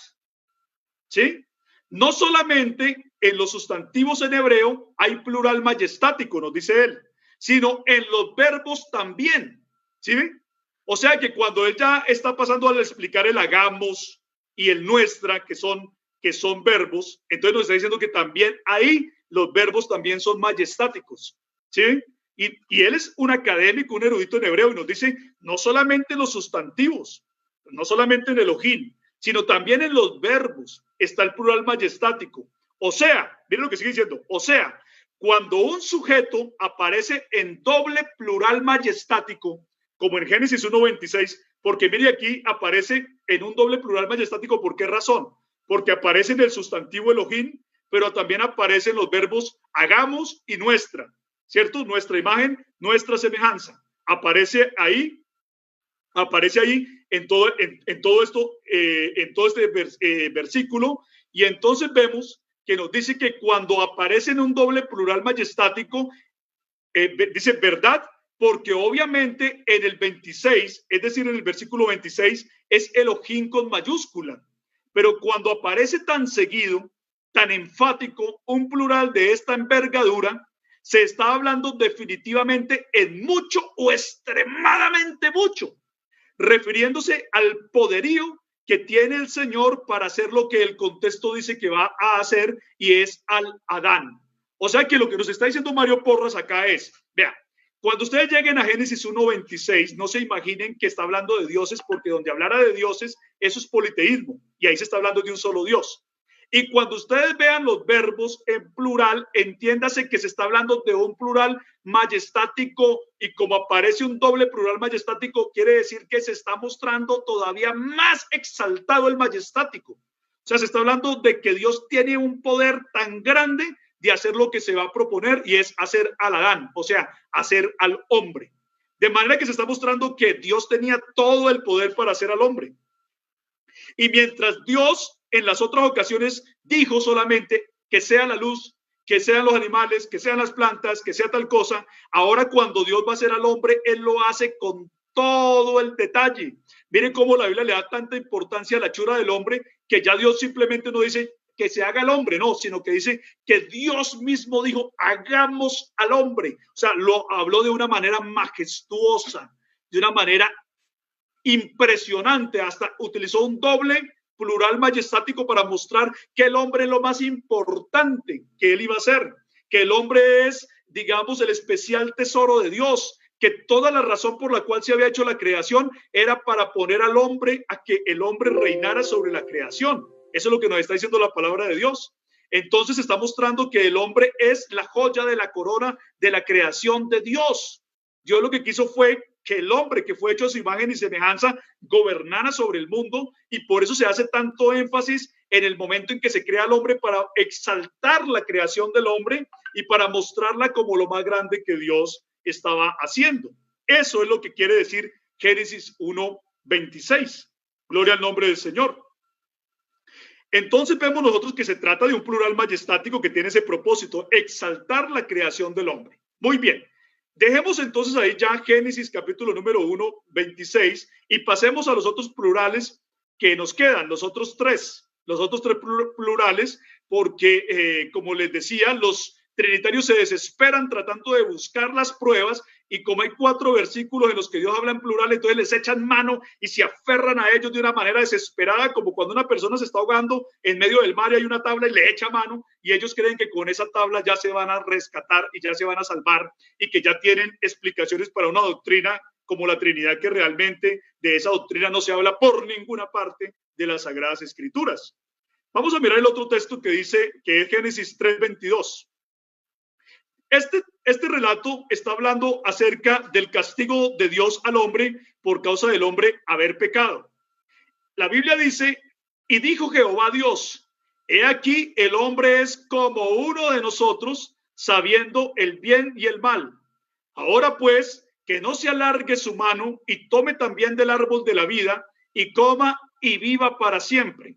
[SPEAKER 2] ¿sí? No solamente en los sustantivos en hebreo hay plural majestático, nos dice él, sino en los verbos también, ¿sí? O sea que cuando él ya está pasando a explicar el hagamos y el nuestra, que son verbos, entonces nos está diciendo que también ahí los verbos también son majestáticos, ¿sí? Y él es un académico, un erudito en hebreo, y nos dice, no solamente en los sustantivos, no solamente en Elohim, sino también en los verbos está el plural majestático. O sea, miren lo que sigue diciendo, o sea, cuando un sujeto aparece en doble plural majestático, como en Génesis 1:26, porque mire aquí aparece en un doble plural majestático, ¿por qué razón? Porque aparece en el sustantivo Elohim, pero también aparecen los verbos hagamos y nuestra, ¿cierto? Nuestra imagen, nuestra semejanza. Aparece ahí en todo esto, en todo este versículo, y entonces vemos que nos dice que cuando aparece en un doble plural majestático, dice verdad, porque obviamente en el 26, es decir, en el versículo 26, es Elohim con mayúscula, pero cuando aparece tan seguido, tan enfático, un plural de esta envergadura, se está hablando definitivamente en mucho o extremadamente mucho, refiriéndose al poderío que tiene el Señor para hacer lo que el contexto dice que va a hacer, y es al Adán. O sea que lo que nos está diciendo Mario Porras acá es, vea, cuando ustedes lleguen a Génesis 1:26, no se imaginen que está hablando de dioses, porque donde hablara de dioses, eso es politeísmo, y ahí se está hablando de un solo Dios. Y cuando ustedes vean los verbos en plural, entiéndase que se está hablando de un plural majestático, y como aparece un doble plural majestático, quiere decir que se está mostrando todavía más exaltado el majestático. O sea, se está hablando de que Dios tiene un poder tan grande de hacer lo que se va a proponer, y es hacer al Adán, o sea, hacer al hombre. De manera que se está mostrando que Dios tenía todo el poder para hacer al hombre. Y mientras Dios en las otras ocasiones dijo solamente que sea la luz, que sean los animales, que sean las plantas, que sea tal cosa, ahora cuando Dios va a hacer al hombre, Él lo hace con todo el detalle. Miren cómo la Biblia le da tanta importancia a la hechura del hombre, que ya Dios simplemente no dice que se haga el hombre, no, sino que dice que Dios mismo dijo, hagamos al hombre. O sea, lo habló de una manera majestuosa, de una manera impresionante, hasta utilizó un doble plural majestático para mostrar que el hombre es lo más importante que él iba a ser, que el hombre es, digamos, el especial tesoro de Dios, que toda la razón por la cual se había hecho la creación era para poner al hombre, a que el hombre reinara sobre la creación. Eso es lo que nos está diciendo la palabra de Dios. Entonces está mostrando que el hombre es la joya de la corona de la creación de Dios. Dios lo que quiso fue que el hombre, que fue hecho a su imagen y semejanza, gobernara sobre el mundo, y por eso se hace tanto énfasis en el momento en que se crea el hombre, para exaltar la creación del hombre y para mostrarla como lo más grande que Dios estaba haciendo. Eso es lo que quiere decir Génesis 1:26. Gloria al nombre del Señor. Entonces vemos nosotros que se trata de un plural majestático que tiene ese propósito, exaltar la creación del hombre. Muy bien. Dejemos entonces ahí ya Génesis capítulo número 1:26 y pasemos a los otros plurales que nos quedan, los otros tres plurales, porque como les decía, los trinitarios se desesperan tratando de buscar las pruebas, y como hay 4 versículos en los que Dios habla en plural, entonces les echan mano y se aferran a ellos de una manera desesperada, como cuando una persona se está ahogando en medio del mar y hay una tabla y le echa mano, y ellos creen que con esa tabla ya se van a rescatar y ya se van a salvar, y que ya tienen explicaciones para una doctrina como la Trinidad, que realmente de esa doctrina no se habla por ninguna parte de las Sagradas Escrituras. Vamos a mirar el otro texto que dice, que es Génesis 3:22. Este relato está hablando acerca del castigo de Dios al hombre por causa del hombre haber pecado. La Biblia dice, y dijo Jehová Dios, he aquí el hombre es como uno de nosotros, sabiendo el bien y el mal. Ahora pues, que no se alargue su mano y tome también del árbol de la vida y coma y viva para siempre.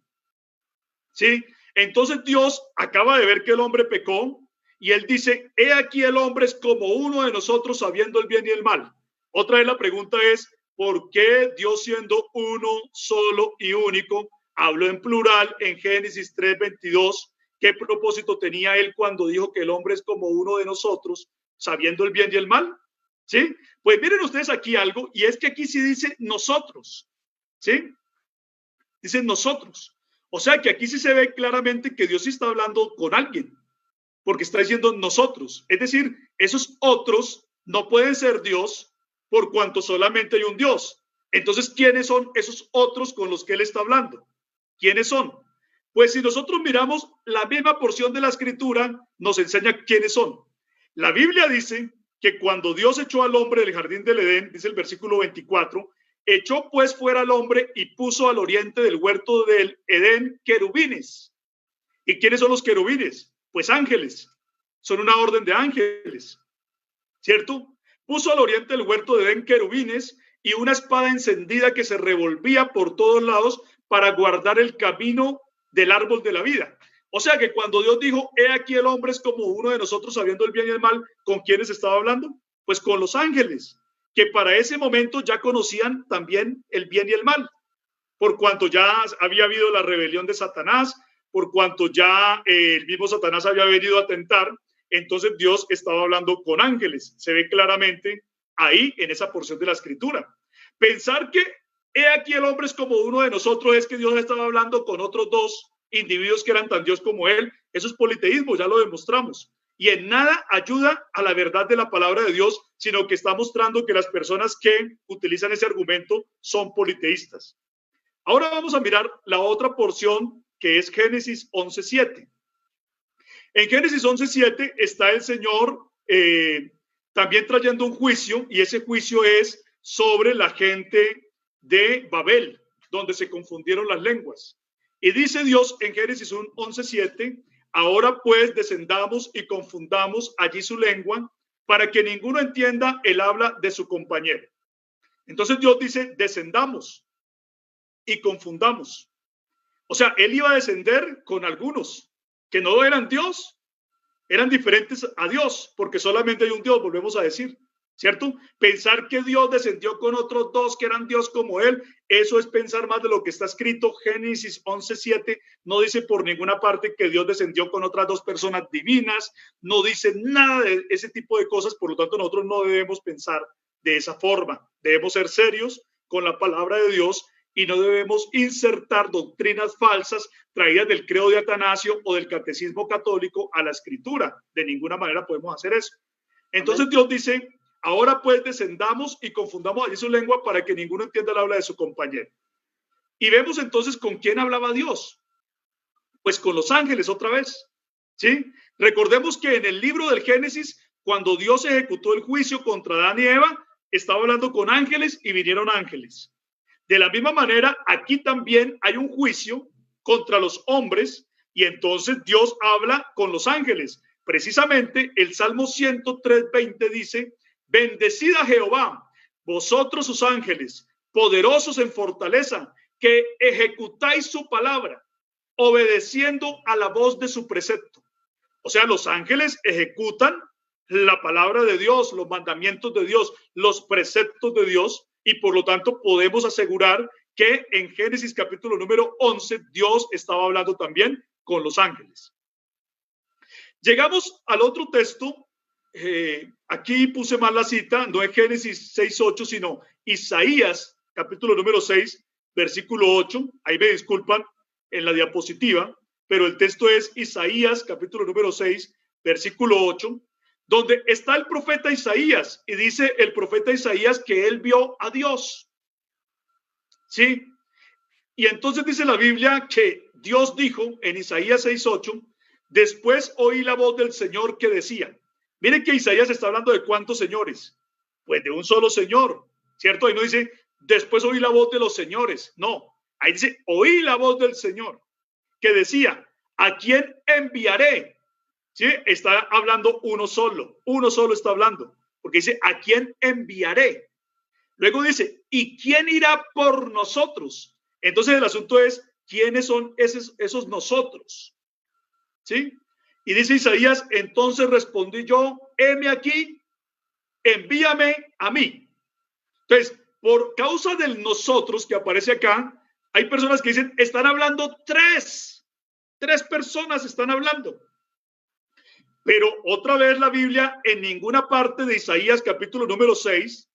[SPEAKER 2] ¿Sí? Entonces Dios acaba de ver que el hombre pecó, y él dice, he aquí el hombre es como uno de nosotros, sabiendo el bien y el mal. Otra vez la pregunta es, ¿por qué Dios, siendo uno solo y único, habló en plural en Génesis 3:22? ¿Qué propósito tenía él cuando dijo que el hombre es como uno de nosotros, sabiendo el bien y el mal? ¿Sí? Pues miren ustedes aquí algo, y es que aquí sí dice nosotros. ¿Sí? Dicen nosotros. O sea que aquí sí se ve claramente que Dios sí está hablando con alguien, porque está diciendo nosotros. Es decir, esos otros no pueden ser Dios, por cuanto solamente hay un Dios. Entonces, ¿quiénes son esos otros con los que él está hablando? ¿Quiénes son? Pues si nosotros miramos la misma porción de la Escritura, nos enseña quiénes son. La Biblia dice que cuando Dios echó al hombre del jardín del Edén, dice el versículo 24, echó pues fuera al hombre y puso al oriente del huerto del Edén querubines. ¿Y quiénes son los querubines? Pues ángeles, son una orden de ángeles, ¿cierto? Puso al oriente del huerto de Edén querubines y una espada encendida que se revolvía por todos lados para guardar el camino del árbol de la vida. O sea que cuando Dios dijo, he aquí el hombre es como uno de nosotros, sabiendo el bien y el mal, ¿con quiénes estaba hablando? Pues con los ángeles, que para ese momento ya conocían también el bien y el mal, por cuanto ya había habido la rebelión de Satanás, por cuanto ya el mismo Satanás había venido a tentar. Entonces Dios estaba hablando con ángeles. Se ve claramente ahí en esa porción de la Escritura. Pensar que he aquí el hombre es como uno de nosotros es que Dios estaba hablando con otros 2 individuos que eran tan Dios como él. Eso es politeísmo, ya lo demostramos. Y en nada ayuda a la verdad de la palabra de Dios, sino que está mostrando que las personas que utilizan ese argumento son politeístas. Ahora vamos a mirar la otra porción, que es Génesis 11:7. En Génesis 11:7 está el Señor también trayendo un juicio, y ese juicio es sobre la gente de Babel, donde se confundieron las lenguas. Y dice Dios en Génesis 11:7, ahora pues descendamos y confundamos allí su lengua para que ninguno entienda el habla de su compañero. Entonces Dios dice, descendamos y confundamos. O sea, él iba a descender con algunos que no eran Dios, eran diferentes a Dios, porque solamente hay un Dios, volvemos a decir, ¿cierto? Pensar que Dios descendió con otros dos que eran Dios como él, eso es pensar más de lo que está escrito. Génesis 11:7 no dice por ninguna parte que Dios descendió con otras dos personas divinas, no dice nada de ese tipo de cosas, por lo tanto nosotros no debemos pensar de esa forma, debemos ser serios con la palabra de Dios y no debemos insertar doctrinas falsas traídas del credo de Atanasio o del catecismo católico a la escritura. De ninguna manera podemos hacer eso. Entonces Amén. Dios dice, ahora pues descendamos y confundamos allí su lengua para que ninguno entienda el habla de su compañero. Y vemos entonces con quién hablaba Dios. Pues con los ángeles otra vez. ¿Sí? Recordemos que en el libro del Génesis, cuando Dios ejecutó el juicio contra Adán y Eva, estaba hablando con ángeles y vinieron ángeles. De la misma manera, aquí también hay un juicio contra los hombres y entonces Dios habla con los ángeles. Precisamente el Salmo 103:20 dice, bendecid a Jehová, vosotros sus ángeles, poderosos en fortaleza, que ejecutáis su palabra, obedeciendo a la voz de su precepto. O sea, los ángeles ejecutan la palabra de Dios, los mandamientos de Dios, los preceptos de Dios, y por lo tanto podemos asegurar que en Génesis capítulo número 11 Dios estaba hablando también con los ángeles. Llegamos al otro texto. Aquí puse mal la cita, no es Génesis 6:8, sino Isaías capítulo número 6, versículo 8. Ahí me disculpan en la diapositiva, pero el texto es Isaías capítulo número 6, versículo 8. Donde está el profeta Isaías y dice el profeta Isaías que él vio a Dios. ¿Sí? Y entonces dice la Biblia que Dios dijo en Isaías 6:8, después oí la voz del Señor que decía, miren que Isaías está hablando de cuántos señores, pues de un solo Señor, ¿cierto? Ahí no dice, después oí la voz de los señores, no, ahí dice, oí la voz del Señor que decía, ¿a quién enviaré? ¿Sí? Está hablando uno solo está hablando, porque dice, ¿a quién enviaré? Luego dice, ¿y quién irá por nosotros? Entonces el asunto es, ¿quiénes son esos nosotros? ¿Sí? Y dice Isaías, entonces respondí yo, heme aquí, envíame a mí. Entonces, por causa del nosotros que aparece acá, hay personas que dicen, están hablando tres personas están hablando. Pero otra vez la Biblia en ninguna parte de Isaías capítulo número 6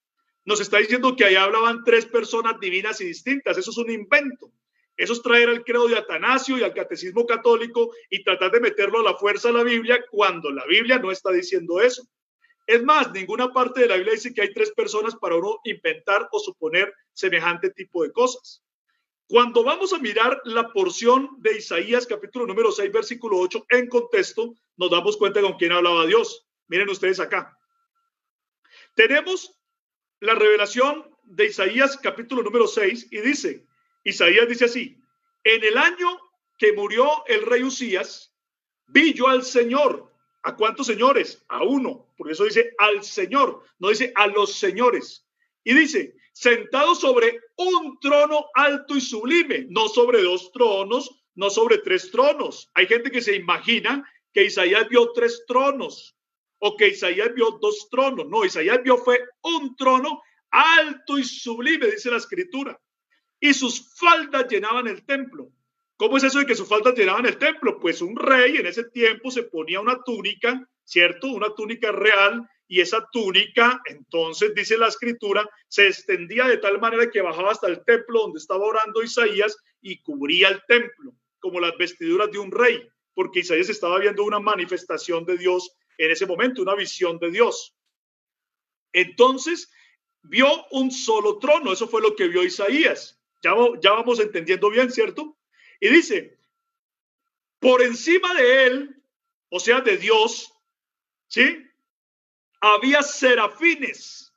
[SPEAKER 2] nos está diciendo que allá hablaban tres personas divinas y distintas. Eso es un invento. Eso es traer al credo de Atanasio y al catecismo católico y tratar de meterlo a la fuerza a la Biblia cuando la Biblia no está diciendo eso. Es más, ninguna parte de la Biblia dice que hay tres personas para uno inventar o suponer semejante tipo de cosas. Cuando vamos a mirar la porción de Isaías capítulo número 6, versículo 8 en contexto, nos damos cuenta con quién hablaba Dios. Miren ustedes acá. Tenemos la revelación de Isaías capítulo número 6 y dice, Isaías dice así, en el año que murió el rey Usías, vi yo al Señor. ¿A cuántos señores? A uno. Por eso dice al Señor, no dice a los señores. Y dice, sentado sobre un trono alto y sublime, no sobre dos tronos, no sobre tres tronos. Hay gente que se imagina que Isaías vio tres tronos o que Isaías vio dos tronos. No, Isaías vio fue un trono alto y sublime, dice la escritura. Y sus faldas llenaban el templo. ¿Cómo es eso de que sus faldas llenaban el templo? Pues un rey en ese tiempo se ponía una túnica, ¿cierto? Una túnica real. Y esa túnica, entonces, dice la escritura, se extendía de tal manera que bajaba hasta el templo donde estaba orando Isaías y cubría el templo, como las vestiduras de un rey, porque Isaías estaba viendo una manifestación de Dios en ese momento, una visión de Dios. Entonces, vio un solo trono, eso fue lo que vio Isaías. Ya vamos entendiendo bien, ¿cierto? Y dice, por encima de él, o sea, de Dios, ¿sí? Había serafines.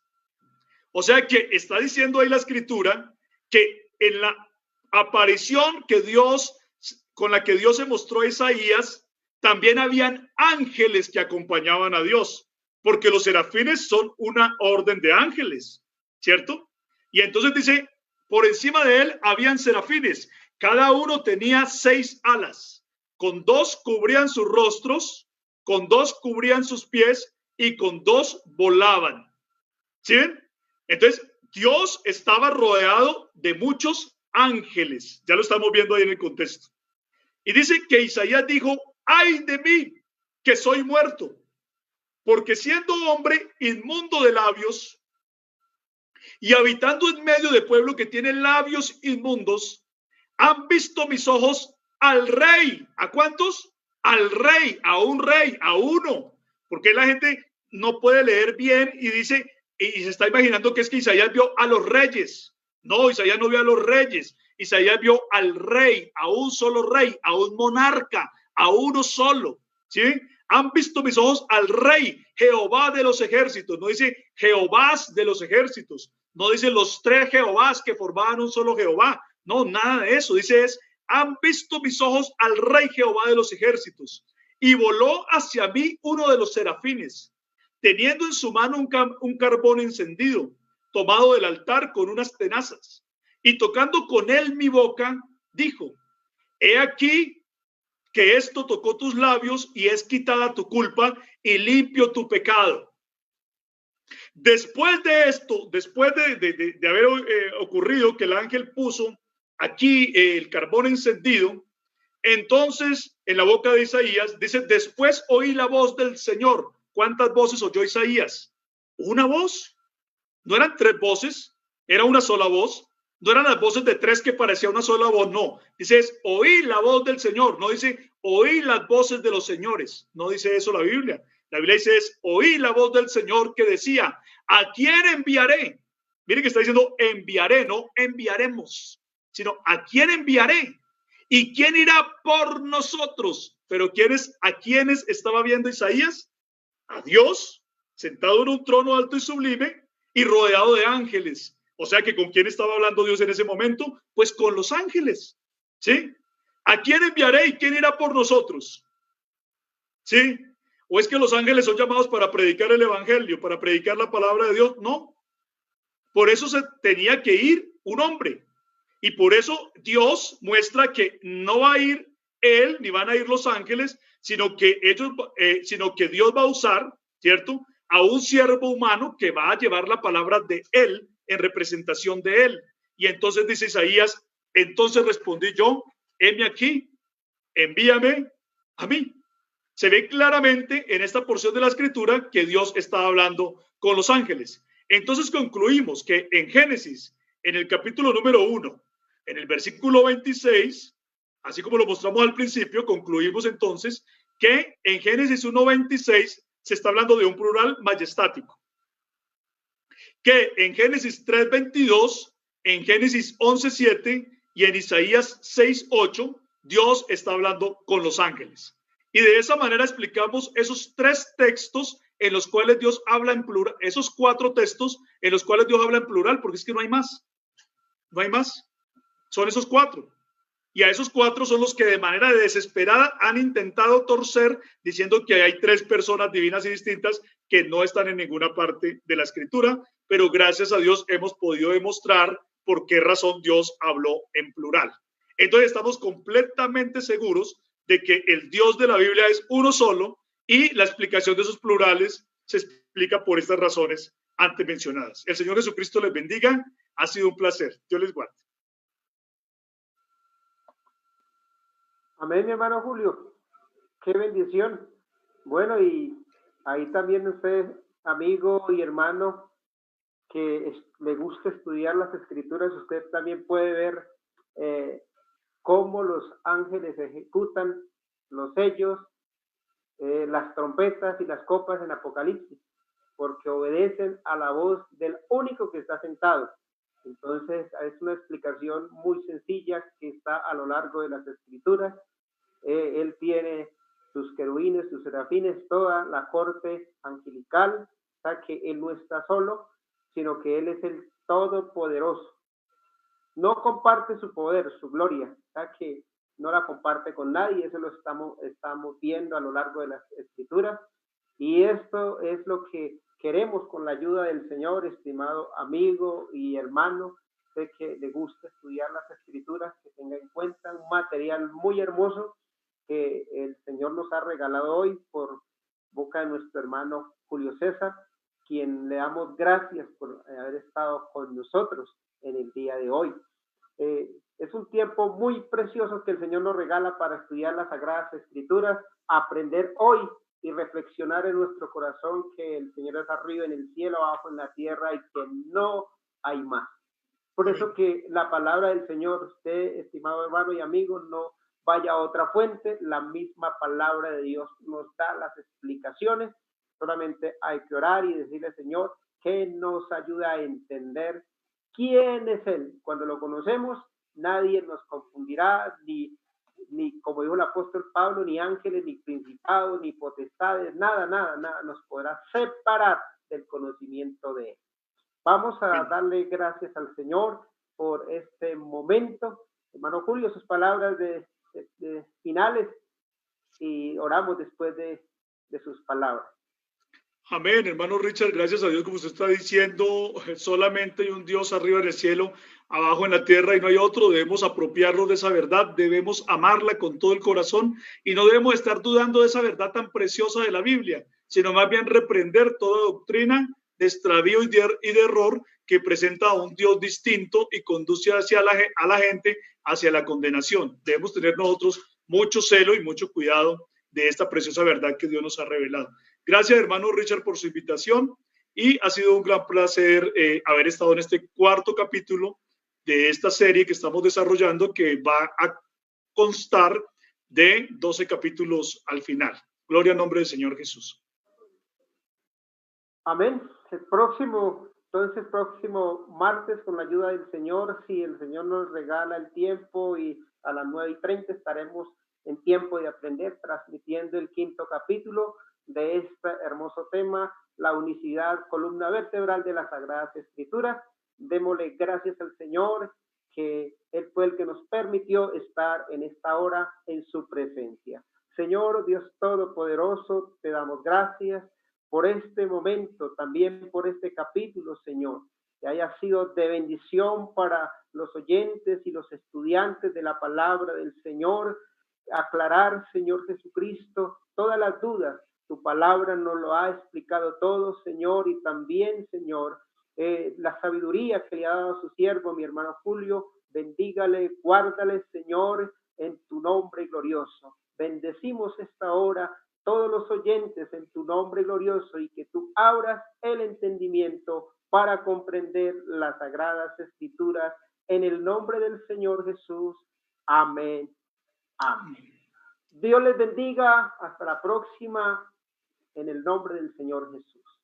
[SPEAKER 2] O sea que está diciendo ahí la escritura que en la aparición que Dios con la que Dios se mostró a Isaías, también habían ángeles que acompañaban a Dios, porque los serafines son una orden de ángeles, ¿cierto? Y entonces dice, por encima de él habían serafines, cada uno tenía 6 alas, con 2 cubrían sus rostros, con 2 cubrían sus pies y con 2 volaban. ¿Sí ven? Entonces, Dios estaba rodeado de muchos ángeles. Ya lo estamos viendo ahí en el contexto. Y dice que Isaías dijo, ay de mí, que soy muerto, porque siendo hombre inmundo de labios y habitando en medio de pueblo que tiene labios inmundos, han visto mis ojos al rey. ¿A cuántos? Al rey, a uno. Porque la gente no puede leer bien y dice, y se está imaginando que es que Isaías vio a los reyes. No, Isaías no vio a los reyes. Isaías vio al rey, a un solo rey, a un monarca, a uno solo. ¿Sí? Han visto mis ojos al rey, Jehová de los ejércitos. No dice Jehovás de los ejércitos. No dice los 3 Jehovás que formaban un solo Jehová. No, nada de eso. Dice es, han visto mis ojos al rey Jehová de los ejércitos. Y voló hacia mí uno de los serafines, teniendo en su mano un carbón encendido, tomado del altar con unas tenazas. Y tocando con él mi boca, dijo, he aquí que esto tocó tus labios y es quitada tu culpa y limpio tu pecado. Después de esto, después de haber ocurrido que el ángel puso aquí el carbón encendido, entonces en la boca de Isaías dice, después oí la voz del Señor. ¿Cuántas voces oyó Isaías? ¿Una voz? No eran 3 voces, era una sola voz. No eran las voces de 3 que parecía una sola voz, no. Dice, es, oí la voz del Señor. No dice, oí las voces de los señores. No dice eso la Biblia. La Biblia dice, es, oí la voz del Señor que decía, ¿a quién enviaré? Miren que está diciendo, enviaré, no enviaremos, sino ¿a quién enviaré? ¿Y quién irá por nosotros? Pero ¿a quiénes estaba viendo Isaías? A Dios, sentado en un trono alto y sublime y rodeado de ángeles. O sea que ¿con quién estaba hablando Dios en ese momento? Pues con los ángeles. ¿Sí? ¿A quién enviaré y quién irá por nosotros? ¿Sí? ¿O es que los ángeles son llamados para predicar el evangelio, para predicar la palabra de Dios? No. Por eso se tenía que ir un hombre. Y por eso Dios muestra que no va a ir él, ni van a ir los ángeles, sino que Dios va a usar, ¿cierto?, a un siervo humano que va a llevar la palabra de él en representación de él. Y entonces dice Isaías, entonces respondí yo, heme aquí, envíame a mí. Se ve claramente en esta porción de la escritura que Dios está hablando con los ángeles. Entonces concluimos que en Génesis, en el capítulo número 1, en el versículo 26, así como lo mostramos al principio, concluimos entonces que en Génesis 1:26 se está hablando de un plural majestático. Que en Génesis 3:22, en Génesis 11:7 y en Isaías 6:8, Dios está hablando con los ángeles. Y de esa manera explicamos esos 3 textos en los cuales Dios habla en plural, esos 4 textos en los cuales Dios habla en plural, porque es que no hay más. No hay más. Son esos 4. Y a esos 4 son los que de manera desesperada han intentado torcer diciendo que hay 3 personas divinas y distintas que no están en ninguna parte de la escritura, pero gracias a Dios hemos podido demostrar por qué razón Dios habló en plural. Entonces estamos completamente seguros de que el Dios de la Biblia es uno solo y la explicación de esos plurales se explica por estas razones antes mencionadas. El Señor Jesucristo les bendiga. Ha sido un placer. Dios les guarde.
[SPEAKER 1] Amén, mi hermano Julio. Qué bendición. Bueno, y ahí también usted, amigo y hermano, que le gusta estudiar las escrituras, usted también puede ver cómo los ángeles ejecutan los sellos, las trompetas y las copas en Apocalipsis, porque obedecen a la voz del único que está sentado. Entonces es una explicación muy sencilla que está a lo largo de las escrituras. Él tiene sus querubines, sus serafines, toda la corte angelical, o sea que él no está solo, sino que él es el todopoderoso. No comparte su poder, su gloria, o sea que no la comparte con nadie. Eso lo estamos viendo a lo largo de las escrituras. Y esto es lo que queremos con la ayuda del Señor, estimado amigo y hermano, de que le guste estudiar las escrituras, que tenga en cuenta un material muy hermoso que el Señor nos ha regalado hoy por boca de nuestro hermano Julio César, quien le damos gracias por haber estado con nosotros en el día de hoy. Es un tiempo muy precioso que el Señor nos regala para estudiar las Sagradas Escrituras, aprender hoy y reflexionar en nuestro corazón que el Señor es arriba en el cielo, abajo en la tierra y que no hay más. Por eso que la palabra del Señor, usted, estimado hermano y amigo, no vaya a otra fuente, la misma palabra de Dios nos da las explicaciones, solamente hay que orar y decirle, Señor, que nos ayuda a entender quién es Él. Cuando lo conocemos, nadie nos confundirá, ni como dijo el apóstol Pablo, ni ángeles, ni principados, ni potestades, nada nos podrá separar del conocimiento de Él. Vamos a darle gracias al Señor por este momento. Hermano Julio, sus palabras de finales, y oramos después de sus palabras.
[SPEAKER 2] Amén, hermano Richard, gracias a Dios, como usted está diciendo, solamente hay un Dios arriba en el cielo, abajo en la tierra y no hay otro. Debemos apropiarnos de esa verdad, debemos amarla con todo el corazón y no debemos estar dudando de esa verdad tan preciosa de la Biblia, sino más bien reprender toda doctrina de extravío y de error que presenta a un Dios distinto y conduce hacia a la gente hacia la condenación. Debemos tener nosotros mucho celo y mucho cuidado de esta preciosa verdad que Dios nos ha revelado. Gracias, hermano Richard, por su invitación y ha sido un gran placer haber estado en este cuarto capítulo de esta serie que estamos desarrollando, que va a constar de 12 capítulos al final. Gloria al nombre del Señor Jesús.
[SPEAKER 1] Amén. El próximo martes, con la ayuda del Señor, si el Señor nos regala el tiempo, y a las 9:30 estaremos en tiempo de aprender, transmitiendo el quinto capítulo de este hermoso tema, la unicidad, columna vertebral de las Sagradas Escrituras. Démosle gracias al Señor, que Él fue el que nos permitió estar en esta hora en su presencia. Señor Dios Todopoderoso, te damos gracias por este momento, también por este capítulo, Señor, que haya sido de bendición para los oyentes y los estudiantes de la palabra del Señor. Aclarar, Señor Jesucristo, todas las dudas. Tu palabra nos lo ha explicado todo, Señor, y también, Señor, la sabiduría que le ha dado a su siervo, mi hermano Julio, bendígale, guárdale, Señor, en tu nombre glorioso. Bendecimos esta hora todos los oyentes en tu nombre glorioso, y que tú abras el entendimiento para comprender las Sagradas Escrituras, en el nombre del Señor Jesús. Amén. Amén. Dios les bendiga. Hasta la próxima, en el nombre del Señor Jesús.